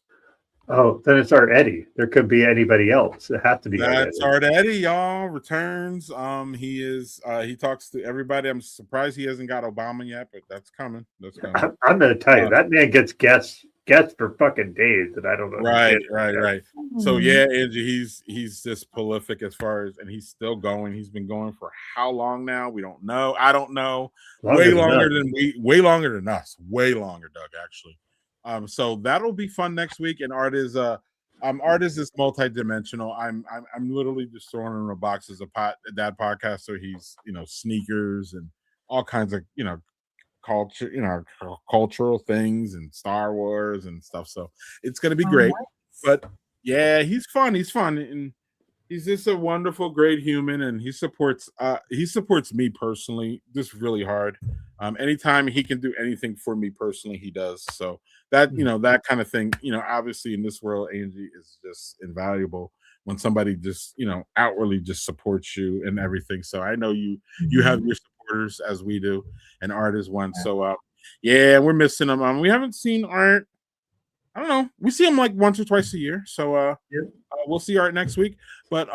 Oh, then it's our Eddie. There could be anybody else. It has to be.
That's our Eddie, y'all. Returns. He talks to everybody. I'm surprised he hasn't got Obama yet, but that's coming.
I'm going to tell you that man gets guests for fucking days that I don't know.
Right. So yeah, Angie, he's just prolific as far as, and he's still going. He's been going for how long now? We don't know. I don't know. Way longer than us. Way longer, Doug, actually. So that'll be fun next week. And Art is multidimensional. I'm literally just throwing in a box as a dad podcast. So he's sneakers and all kinds of culture, cultural things and Star Wars and stuff. So it's gonna be great. Nice. But yeah, he's fun, and he's just a wonderful, great human, and he supports me personally just really hard. Anytime he can do anything for me personally, he does. So that, you know, that kind of thing, you know, obviously in this world, Angie is just invaluable when somebody just, you know, outwardly just supports you and everything. So I know you have your supporters as we do, and Art is one. So yeah, we're missing them. We haven't seen Art. I don't know. We see him like once or twice a year. So we'll see Art next week. But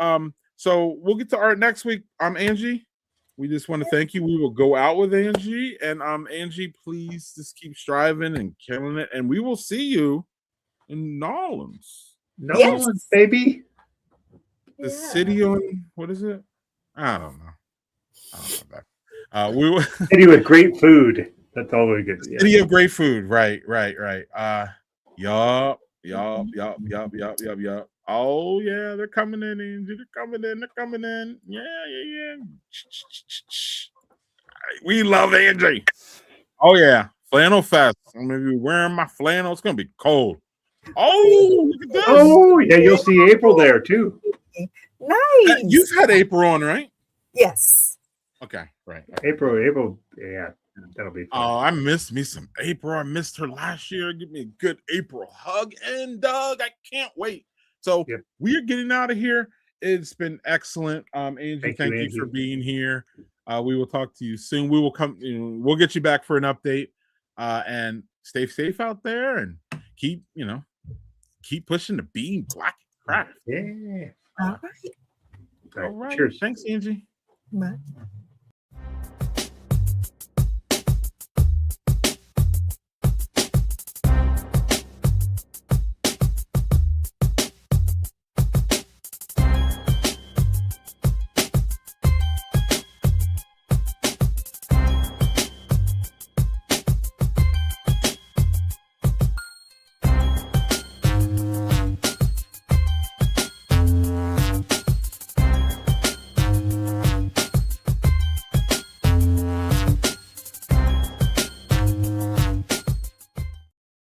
so we'll get to Art next week. Angie, we just want to thank you. We will go out with Angie, and Angie, please just keep striving and killing it, and we will see you in Nolans.
Nolans, baby.
The city on what is it? I don't know. We will
city with great food. That's all we get.
City of great food. Right. Yup. Oh yeah, they're coming in, Angie. They're coming in. Yeah. We love Angie. Oh yeah, flannel fest. I'm gonna be wearing my flannel. It's gonna be cold. Oh, look at this.
Oh yeah, you'll see April there too.
Nice.
You've had April on, right?
Yes.
Okay, right.
April. Yeah, that'll be fun.
Oh, I missed me some April. I missed her last year. Give me a good April hug. And Doug, I can't wait. So we are getting out of here. It's been excellent. Angie, thank you for being here. We will talk to you soon. We will come, we'll get you back for an update. And stay safe out there and keep pushing the bean black craft.
Yeah.
All right.
All right.
Cheers.
Thanks, Angie.
Bye.